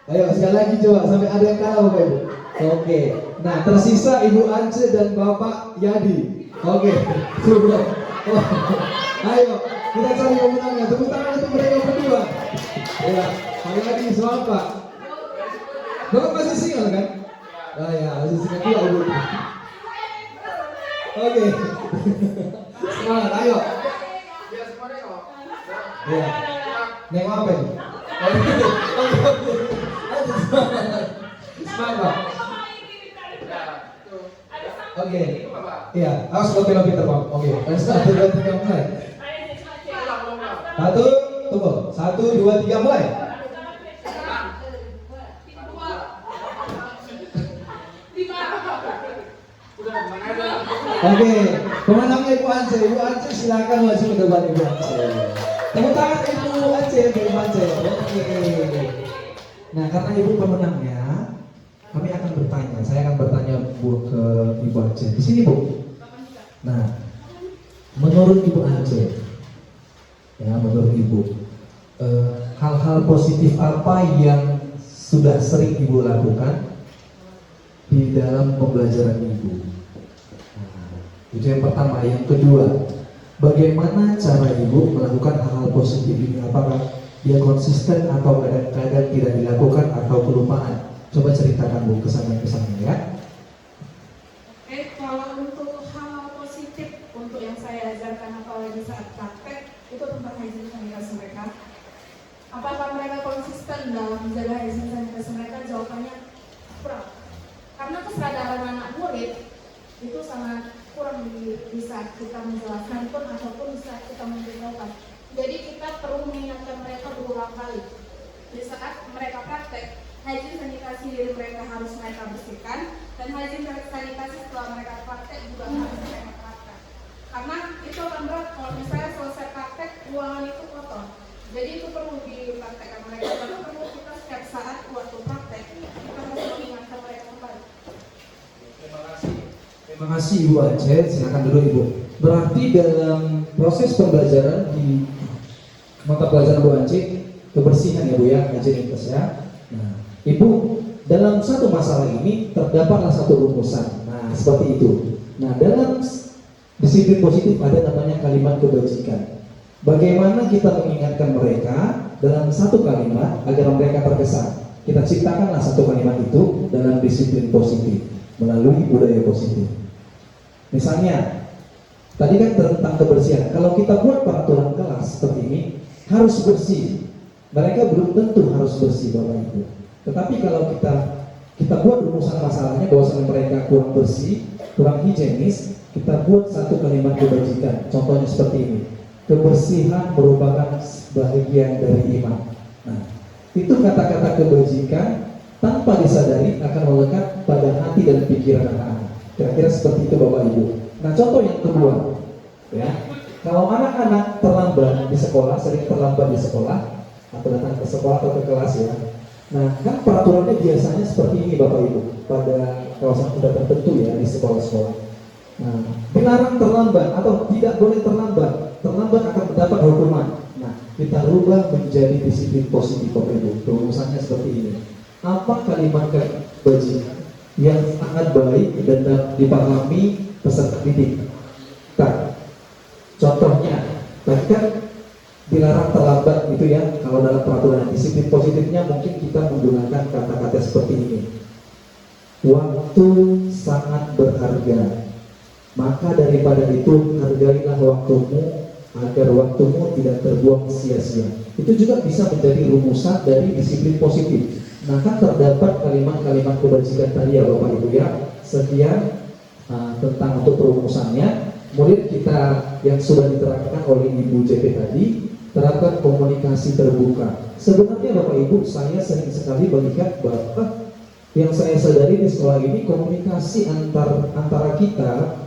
Ayo sekali lagi coba sampai ada yang kalah Bapak Ibu. Oke. Nah, tersisa Ibu Ance dan Bapak Yadi. Oke. Sudah. Ayo, kita cari pemenangnya. Tepuk tangan untuk mereka berdua. Ya, Pak Yadi semangat Pak. Bapak masih single kan? Ah ya, masih single juga Ibu. Oke. Semangat, ayo. Biar semua nengok. Iya. Nengok apa ini? Oh, gitu. Semangat, Pak. Ya, tuh. Oke. Itu Bapak. Iya, awas lobby terbang. Oke. Dan 1, 2, 3 mulai. Ulang, ulang. 1, tunggu. 1, 2, 3 mulai. Udah, mana ada? Oke, pemenangnya Ibu Ance. Ibu Ance silakan masuk ke depan Ibu Ance. Tepuk tangan Ibu Ance, Ibu Ance. Oke. Nah, karena Ibu pemenangnya, kami akan bertanya. Saya akan bertanya Bu ke Ibu Ance. Di sini Bu. Nah, menurut Ibu Ance, ya menurut Ibu, hal-hal positif apa yang sudah sering Ibu lakukan di dalam pembelajaran Ibu? Itu yang pertama. Yang kedua, bagaimana cara Ibu melakukan hal-hal positif ini? Apakah dia konsisten atau kadang-kadang tidak dilakukan atau kelupaan? Coba ceritakan Bu kesan-kesannya ya. Kalau untuk hal positif untuk yang saya ajarkan apalagi saat praktek itu tentang hygiene sanitasi mereka. Apakah mereka konsisten dalam menjaga hygiene sanitasi mereka? Jawabannya kurang. Karena kesadaran anak murid itu sangat kurang di saat kita menjelaskan pun ataupun di saat kita memberitahukan. Jadi kita perlu mengingatkan mereka berulang kali. Di saat mereka praktek, hygiene sanitasi diri mereka harus mereka bersihkan, dan hygiene sanitasi setelah mereka praktek juga harus mereka terapkan. Karena itu akan berat kalau misalnya selesai praktek ruangan itu kotor. Jadi itu perlu dipraktekkan mereka. Karena perlu kita setiap saat waktu praktek kita harus mengingatkan mereka kembali. Terima kasih. Terima kasih Ibu Ance, silakan dulu Ibu. Berarti dalam proses pembelajaran di mata pelajaran Bu Ance, kebersihan ya Bu ya, hygienics ya. Nah, Ibu, dalam satu masalah ini terdapatlah satu rumusan. Nah, seperti itu. Nah, dalam disiplin positif ada namanya kalimat kebajikan. Bagaimana kita mengingatkan mereka dalam satu kalimat agar mereka terkesan? Kita ciptakanlah satu kalimat itu dalam disiplin positif melalui budaya positif. Misalnya, tadi kan tentang kebersihan. Kalau kita buat peraturan kelas seperti ini, harus bersih. Mereka belum tentu harus bersih Bapak Ibu. Tetapi kalau kita buat rumusan masalahnya bahwasanya mereka kurang bersih, kurang higienis, kita buat satu kalimat kebajikan. Contohnya seperti ini. Kebersihan merupakan bagian dari iman. Nah, itu kata-kata kebajikan tanpa disadari akan melekat pada hati dan pikiran anak-anak. Kira-kira seperti itu Bapak Ibu. Nah, contoh yang kedua, ya, kalau anak-anak terlambat di sekolah, sering terlambat di sekolah, atau datang ke sekolah atau ke kelas ya. Nah, kan peraturannya biasanya seperti ini Bapak Ibu, pada kawasan sudah tertentu ya di sekolah-sekolah. Nah, dilarang terlambat atau tidak boleh terlambat. Terlambat akan mendapat hukuman. Nah, kita rubah menjadi disiplin positif Bapak Ibu. Rumusannya seperti ini. Apa kalimat kebajikan yang sangat baik dan dipahami peserta didik? Nah, contohnya, tadi kan dilarang terlambat gitu ya. Kalau dalam peraturan disiplin positifnya mungkin kita menggunakan kata-kata seperti ini. Waktu sangat berharga. Maka daripada itu hargailah waktumu agar waktumu tidak terbuang sia-sia. Itu juga bisa menjadi rumusan dari disiplin positif. Nah, kan terdapat kalimat-kalimat kebajikan tadi ya Bapak Ibu ya. Sekian tentang untuk perumusannya. Murid kita yang sudah diterapkan oleh Ibu JP tadi, terapkan komunikasi terbuka. Sebenarnya Bapak Ibu, saya sering sekali melihat bahwa yang saya sadari di sekolah ini komunikasi antara kita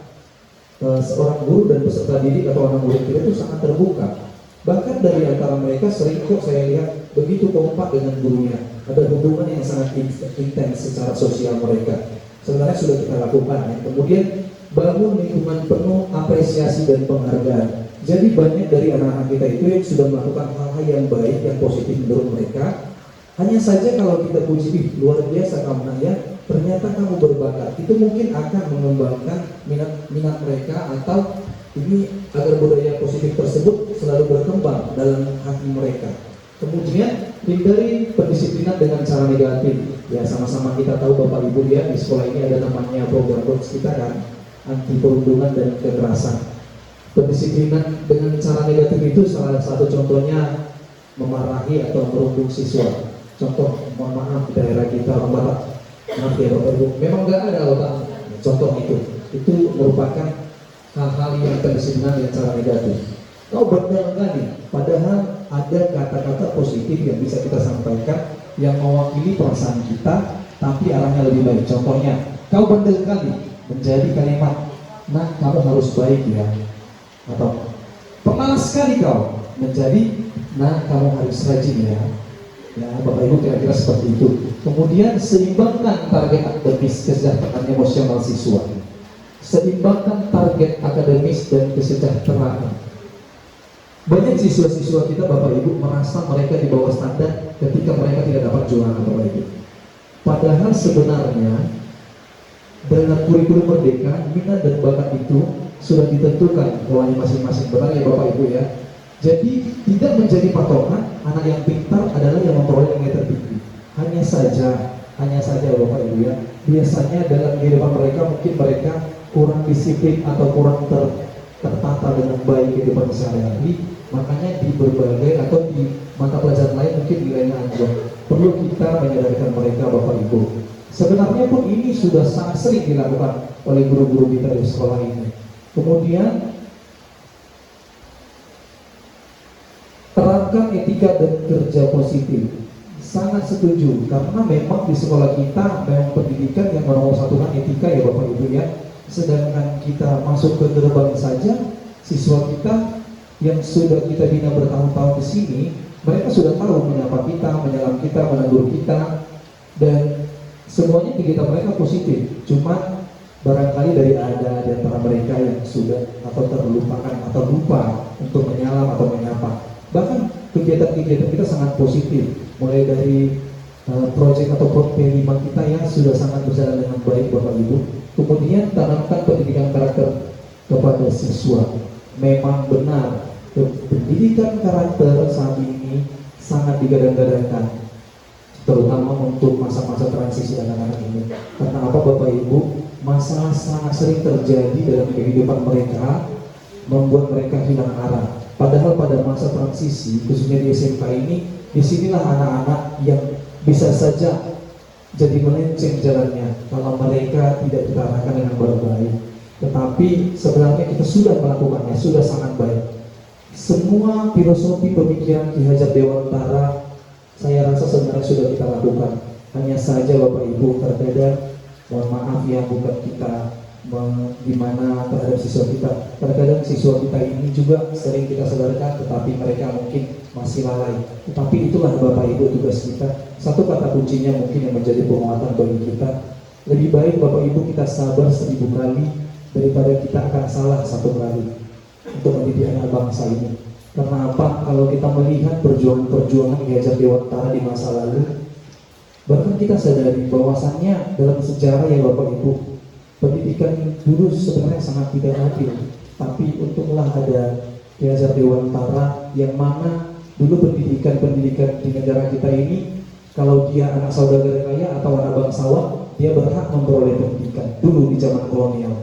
seorang guru dan peserta didik atau anak murid kita itu sangat terbuka. Bahkan dari antara mereka sering kok saya lihat begitu kompak dengan gurunya. Ada hubungan yang sangat intens secara sosial mereka. Sebenarnya sudah kita lakukan ya. Kemudian bangun lingkungan penuh apresiasi dan penghargaan. Jadi banyak dari anak-anak kita itu yang sudah melakukan hal-hal yang baik, yang positif menurut mereka. Hanya saja kalau kita puji, luar biasa kamu Naya, ternyata kamu berbakat. Itu mungkin akan mengembangkan minat mereka atau ini agar budaya positif tersebut selalu berkembang dalam hati mereka. Kemudian hindari pendisiplinan dengan cara negatif. Ya sama-sama kita tahu Bapak Ibu ya, di sekolah ini ada namanya program kita kan, anti perundungan dan kekerasan. Pendisiplinan dengan cara negatif itu salah satu contohnya memarahi atau merundung siswa. Contoh, mohon maaf di daerah kita orang Batak, maaf ya Bapak Ibu, memang nggak ada otak. Contoh itu merupakan hal-hal yang pendisiplinan dengan cara negatif. Kau benar kali, padahal ada kata-kata positif yang bisa kita sampaikan yang mewakili perasaan kita, tapi arahnya lebih baik. Contohnya, kau benar kali menjadi kalimat, nah kamu harus baik ya. Atau pemalas sekali kau menjadi, nah kamu harus rajin ya. Ya Bapak Ibu kira-kira seperti itu. Kemudian seimbangkan target akademis kesejahteraan emosional siswa. Seimbangkan target akademis dan kesejahteraan. Banyak siswa-siswa kita Bapak Ibu merasa mereka di bawah standar ketika mereka tidak dapat juara Bapak Ibu. Padahal sebenarnya dalam kurikulum Merdeka, minat dan bakat itu sudah ditentukan oleh masing-masing, benar ya Bapak Ibu ya. Jadi tidak menjadi patokan anak yang pintar adalah yang memperoleh nilai tertinggi. Hanya saja Bapak Ibu ya. Biasanya dalam kehidupan mereka mungkin mereka kurang disiplin atau kurang tertata dengan baik kehidupan sehari-hari. Makanya di berbagai atau di mata pelajaran lain mungkin nilainya anjlok. Perlu kita menyadarkan mereka Bapak Ibu. Sebenarnya pun ini sudah sangat sering dilakukan oleh guru-guru kita di sekolah ini. Kemudian terapkan etika dan kerja positif. Sangat setuju, karena memang di sekolah kita memang pendidikan yang nomor satu kan etika ya Bapak Ibu ya. Sedangkan kita masuk ke gerbang saja, siswa kita yang sudah kita bina bertahun-tahun di sini, mereka sudah tahu menyapa kita, menyalam kita, menegur kita, dan semuanya kegiatan mereka positif. Cuma barangkali di antara mereka yang sudah atau terlupakan atau lupa untuk menyalam atau menyapa. Bahkan kegiatan-kegiatan kita sangat positif, mulai dari proyek atau P5 kita yang sudah sangat berjalan dengan baik Bapak Ibu. Kemudian tanamkan pendidikan karakter kepada siswa. Memang benar, pendidikan karakter saat ini sangat digadang-gadangkan, terutama untuk masa-masa transisi anak-anak ini. Karena apa Bapak Ibu? Masalah sangat sering terjadi dalam kehidupan mereka, membuat mereka hilang arah. Padahal pada masa transisi, khususnya di SMK ini, disinilah anak-anak yang bisa saja jadi melenceng jalannya kalau mereka tidak kita arahkan dengan baik. Tetapi sebenarnya kita sudah melakukannya, sudah sangat baik. Semua filosofi pemikiran Ki Hajar Dewantara saya rasa sebenarnya sudah kita lakukan. Hanya saja Bapak Ibu terkadang mohon maaf ya, bukan kita gimana terhadap siswa kita. Terkadang siswa kita ini juga sering kita sadarkan, tetapi mereka mungkin masih lalai. Tetapi itulah Bapak Ibu tugas kita. Satu kata kuncinya mungkin yang menjadi penguatan bagi kita. Lebih baik Bapak Ibu kita sabar 1000 kali daripada kita akan salah 1 kali untuk mendidik anak bangsa ini. Karena apa? Kalau kita melihat perjuangan Ki Hajar Dewantara di masa lalu, bahkan kita sadari bahwasannya dalam sejarah ya Bapak Ibu, pendidikan dulu sebenarnya sangat tidak adil. Tapi untunglah ada Ki Hajar Dewantara yang mana dulu pendidikan di negara kita ini, kalau dia anak saudagar kaya atau anak bangsawan, dia berhak memperoleh pendidikan dulu di zaman kolonial.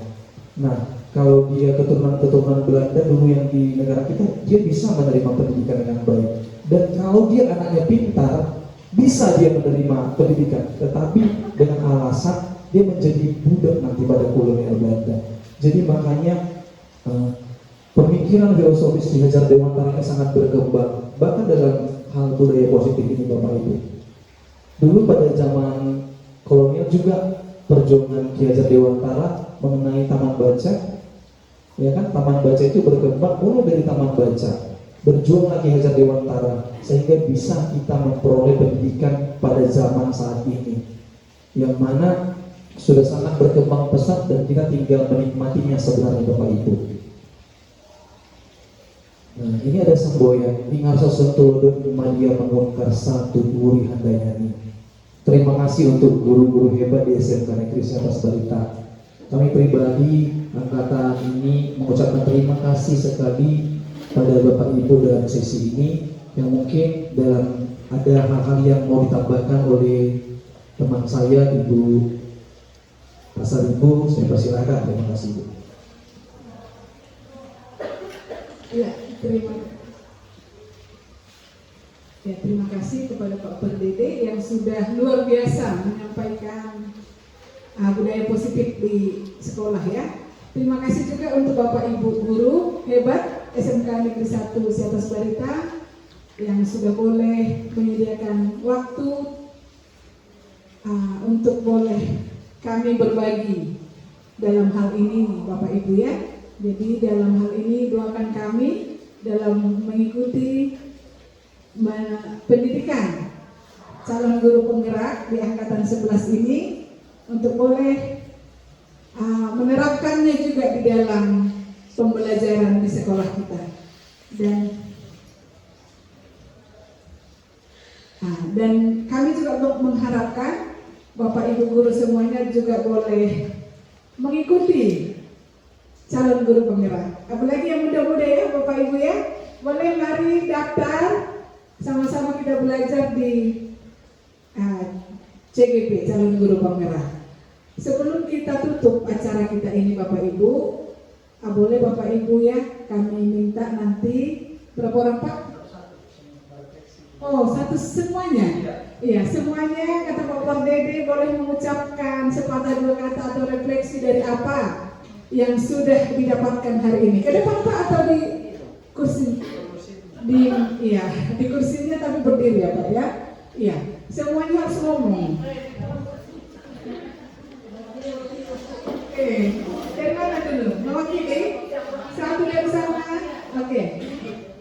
Nah, kalau dia keturunan Belanda dulu yang di negara kita, dia bisa menerima pendidikan dengan baik. Dan kalau dia anaknya pintar, bisa dia menerima pendidikan, tetapi dengan alasan dia menjadi budak nanti pada kolonial Belanda. Jadi makanya pemikiran filosofis Ki Hajar Dewantara sangat berkembang, bahkan dalam hal budaya positif ini Bapak Ibu. Dulu pada zaman kolonial juga perjuangan Ki Hajar Dewantara mengenai taman baca, ya kan, taman baca itu berkembang mulai dari taman baca. Berjuanglah Ki Hajar Dewantara sehingga bisa kita memperoleh pendidikan pada zaman saat ini, yang mana sudah sangat berkembang pesat dan kita tinggal menikmatinya sebenarnya Bapak Ibu. Nah, ini ada semboyan Ingarso Sentulodo Madia Mangun Karsa Tuturi Handayani. Terima kasih untuk guru-guru hebat di SMK Negeri Syahbaz Balita. Kami pribadi angkatan ini mengucapkan terima kasih sekali pada Bapak Ibu dalam sesi ini, yang mungkin dalam ada hal-hal yang mau ditambahkan oleh teman saya Ibu Pasar Ibu, saya persilakan. Terima kasih Bu. Ya, terima kasih kepada Pak Perdede yang sudah luar biasa menyampaikan budaya positif di sekolah ya. Terima kasih juga untuk Bapak Ibu guru hebat SMK Negeri 1 Siatas Barita yang sudah boleh menyediakan waktu untuk boleh kami berbagi dalam hal ini Bapak Ibu ya. Jadi dalam hal ini doakan kami dalam mengikuti pendidikan calon guru penggerak di angkatan 11 ini untuk boleh menerapkannya juga di dalam pembelajaran di sekolah kita. Dan kami juga mengharapkan Bapak Ibu guru semuanya juga boleh mengikuti calon guru penggerak. Apalagi yang muda-muda ya Bapak Ibu ya, boleh mari daftar sama-sama kita belajar di CGP calon guru penggerak. Sebelum kita tutup acara kita ini Bapak Ibu, boleh Bapak Ibu ya kami minta nanti berapa orang Pak? Oh, satu semuanya. Iya, semuanya kata Pak Perdede boleh mengucapkan sepatah dua kata atau refleksi dari apa yang sudah didapatkan hari ini. Ke depan Pak atau di kursi? Di kursinya tapi berdiri ya Pak ya. Iya, semuanya harus ngomong. Oke, dari mana dulu? Mewakili? Satu dari sana. Oke,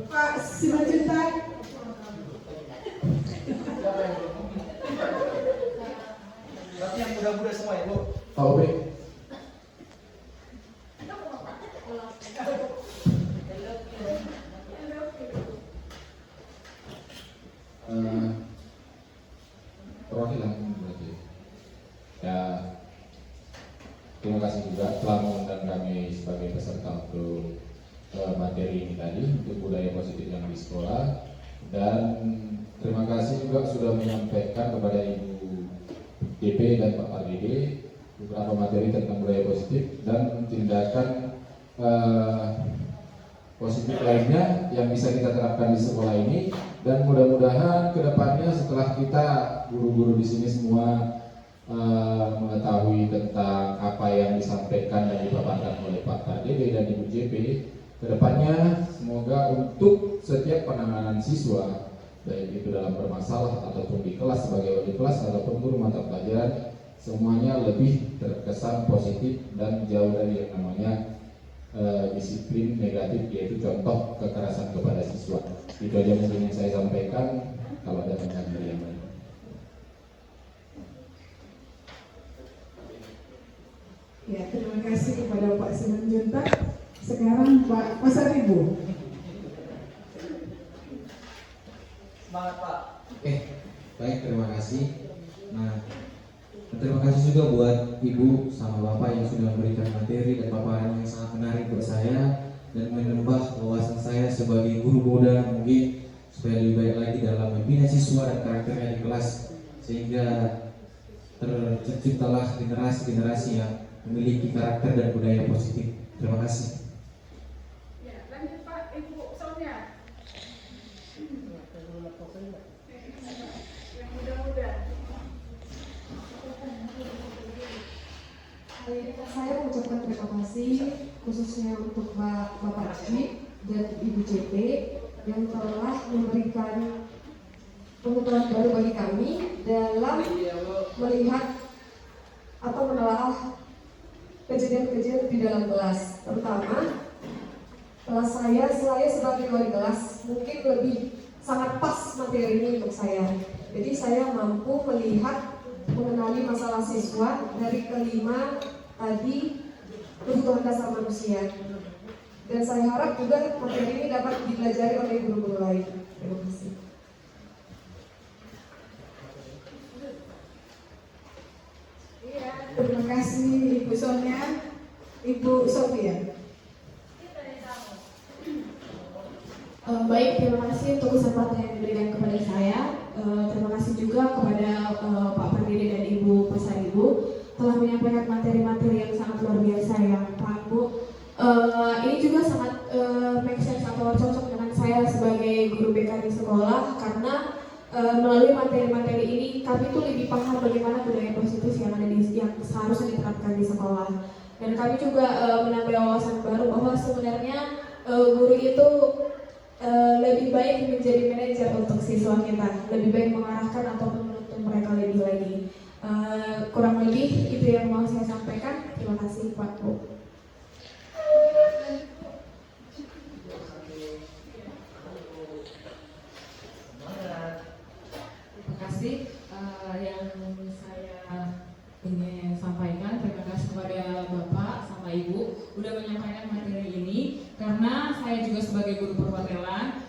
Pak Simanjuntak. Berarti yang muda-muda semua ya Bu? Pak Ube. Perwakilan berarti. Ya, terima kasih juga telah mengundang kami sebagai peserta untuk materi ini tadi untuk budaya positif yang di sekolah, dan terima kasih juga sudah menyampaikan kepada Ibu DP dan Pak Pardede beberapa materi tentang budaya positif dan tindakan positif lainnya yang bisa kita terapkan di sekolah ini. Dan mudah-mudahan kedepannya setelah kita guru-guru di sini semua mengetahui tentang apa yang disampaikan dan dipaparkan oleh Pak Pardede dan Ibu JP, kedepannya semoga untuk setiap penanganan siswa, baik itu dalam bermasalah ataupun di kelas sebagai wali kelas ataupun guru mata pelajaran, semuanya lebih terkesan positif dan jauh dari yang namanya disiplin negatif, yaitu contoh kekerasan kepada siswa. Itu aja mungkin yang saya sampaikan. Kalau ada pertanyaan dari yang lain. Ya, terima kasih kepada Pak Simanjuntak. Sekarang Pak Pasaribu. Semangat Pak. Oke, baik, terima kasih. Nah, terima kasih juga buat Ibu sama Bapak yang sudah memberikan materi dan paparan yang sangat menarik buat saya dan menambah wawasan saya sebagai guru muda mungkin supaya lebih baik lagi dalam membina siswa dan karakternya di kelas, sehingga terciptalah generasi-generasi yang memiliki karakter dan budaya positif. Terima kasih. Ya, lanjut Pak, Ibu Sonia. Yang muda-muda. Saya mengucapkan terima kasih khususnya untuk Bapak Najib dan Ibu JP yang telah memberikan pengetahuan baru bagi kami dalam melihat atau menelaah kejadian-kejadian di dalam kelas, terutama kelas saya sebagai wali kelas mungkin lebih sangat pas materi ini untuk saya. Jadi saya mampu melihat mengenali masalah siswa dari kelima tadi kebutuhan dasar manusia. Dan saya harap juga materi ini dapat dipelajari oleh guru-guru lain. Terima kasih. Iya, terima kasih Ibu Sonia. Ibu Sofia. Baik, terima kasih untuk kesempatan yang diberikan kepada saya. Terima kasih juga kepada Pak Pardede dan Ibu Pasaribu telah menyampaikan materi-materi yang sangat luar biasa yang Pak Bu. Ini juga sangat make sense atau cocok dengan saya sebagai guru BK di sekolah karena melalui materi-materi ini kami tuh lebih paham bagaimana budaya positif yang seharusnya diterapkan di sekolah. Dan kami juga menambah wawasan baru bahwa sebenarnya guru itu lebih baik menjadi manajer untuk siswa kita, lebih baik mengarahkan ataupun menuntun mereka lebih lagi. Kurang lebih itu yang mau saya sampaikan. Terima kasih Pak Bu. Terima kasih yang saya ingin sampaikan. Terima kasih kepada Bapak sama Ibu udah menyampaikan materi ini karena saya juga sebagai guru perhotelan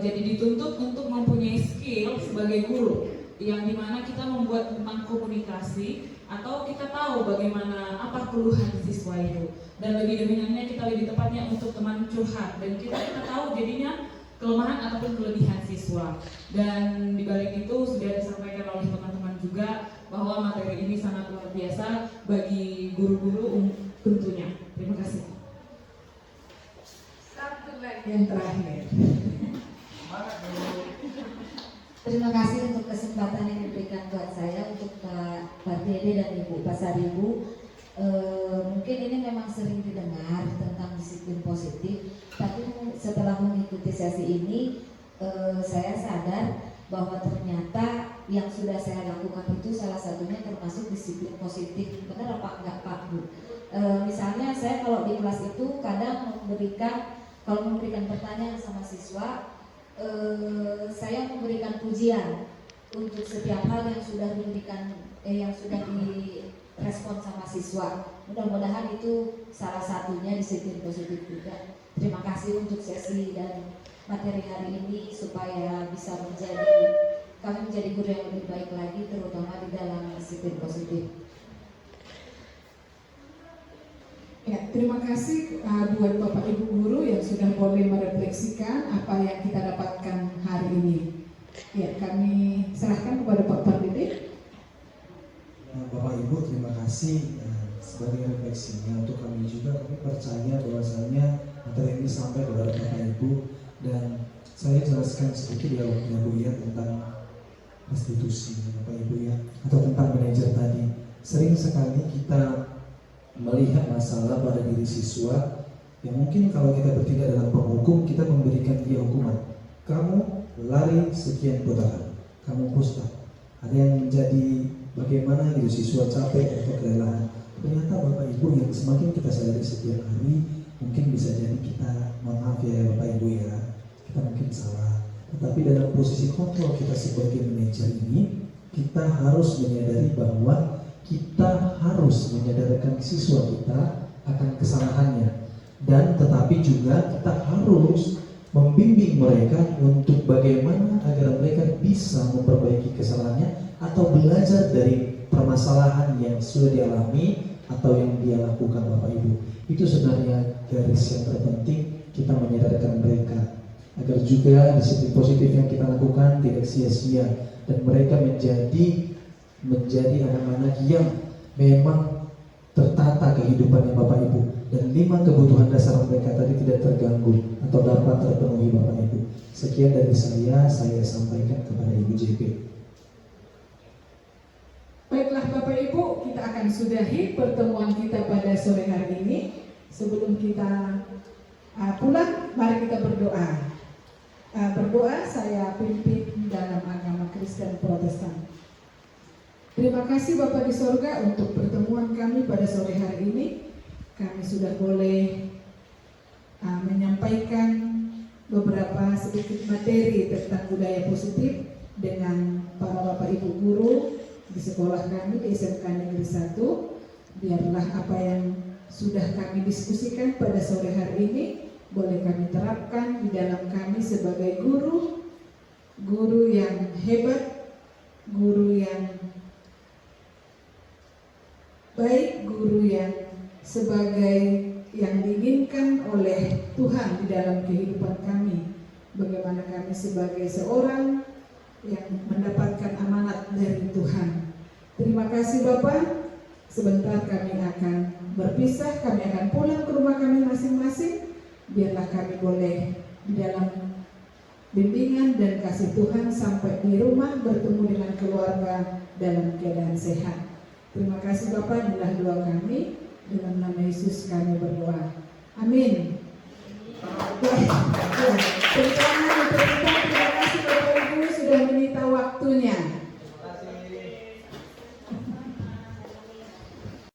jadi dituntut untuk mempunyai skill sebagai guru yang dimana kita membuat tentang komunikasi atau kita tahu bagaimana apa keluhan siswa itu dan lebih dominannya kita lebih tepatnya untuk teman curhat dan kita tahu jadinya kelemahan ataupun kelebihan siswa. Dan dibalik itu sudah disampaikan oleh teman-teman juga bahwa materi ini sangat luar biasa bagi guru-guru tentunya. Terima kasih. Satu lagi yang terakhir. Terima kasih untuk kesempatan yang diberikan buat saya untuk Pak Dede dan Ibu Pasar Ibu. Mungkin ini memang sering didengar tentang disiplin positif, tapi setelah mengikuti sesi ini saya sadar bahwa ternyata yang sudah saya lakukan itu salah satunya termasuk disiplin positif. Benar apa enggak Pak Bu? Misalnya saya kalau di kelas itu kadang memberikan pertanyaan sama siswa, saya memberikan pujian untuk setiap hal yang sudah yang sudah direspon sama siswa. Mudah-mudahan itu salah satunya disiplin positif juga. Terima kasih untuk sesi dan materi hari ini supaya bisa kami menjadi guru yang lebih baik lagi, terutama di dalam disiplin positif. Ya, terima kasih buat Bapak Ibu guru yang sudah boleh merefleksikan apa yang kita dapatkan hari ini. Ya, kami serahkan kepada Pak Pardede. Bapak Ibu, terima kasih sebagai refleksinya untuk kami juga. Kami percaya bahwasanya materi ini sampai kepada Bapak Ibu dan saya jelaskan sedikit ya Bu ya tentang restitusi Bapak Ibu ya atau tentang manajer tadi. Sering sekali kita melihat masalah pada diri siswa yang mungkin kalau kita bertindak dalam penghukum kita memberikan dia hukuman. Kamu lari sekian putaran, kamu pusta. Ada yang menjadi bagaimana gitu siswa capek atau kelelahan. Ternyata Bapak Ibu yang semakin kita sadari setiap hari mungkin bisa jadi kita maaf ya Bapak Ibu ya kita mungkin salah. Tetapi dalam posisi kontrol kita sebagai manajer ini kita harus menyadari bahwa kita harus menyadarkan siswa kita akan kesalahannya dan tetapi juga kita harus membimbing mereka untuk bagaimana agar mereka bisa memperbaiki kesalahannya atau belajar dari permasalahan yang sudah dialami atau yang dia lakukan Bapak Ibu. Itu sebenarnya garis yang terpenting kita menyadarkan mereka agar juga disiplin positif yang kita lakukan tidak sia-sia dan mereka menjadi anak-anak yang memang tertata kehidupannya Bapak Ibu dan 5 kebutuhan dasar mereka tadi tidak terganggu atau dapat terpenuhi Bapak Ibu. Sekian dari saya sampaikan kepada Ibu JP. Baiklah Bapak Ibu, kita akan sudahi pertemuan kita pada sore hari ini. Sebelum kita pulang, mari kita berdoa. Berdoa saya pimpin dalam agama Kristen Protestan. Terima kasih Bapak di sorga untuk pertemuan kami pada sore hari ini. Kami sudah boleh menyampaikan beberapa sedikit materi tentang budaya positif dengan para Bapak Ibu guru di sekolah kami di SMK Negeri 1. Biarlah apa yang sudah kami diskusikan pada sore hari ini boleh kami terapkan di dalam kami sebagai guru yang hebat, guru yang baik, guru yang sebagai yang diinginkan oleh Tuhan di dalam kehidupan kami. Bagaimana kami sebagai seorang yang mendapatkan amanat dari Tuhan. Terima kasih Bapak. Sebentar kami akan berpisah, kami akan pulang ke rumah kami masing-masing. Biarlah kami boleh di dalam bimbingan dan kasih Tuhan sampai di rumah bertemu dengan keluarga dalam keadaan sehat. Terima kasih Bapak, inilah doa kami, dalam nama Yesus kami berdoa. Amin. Ya,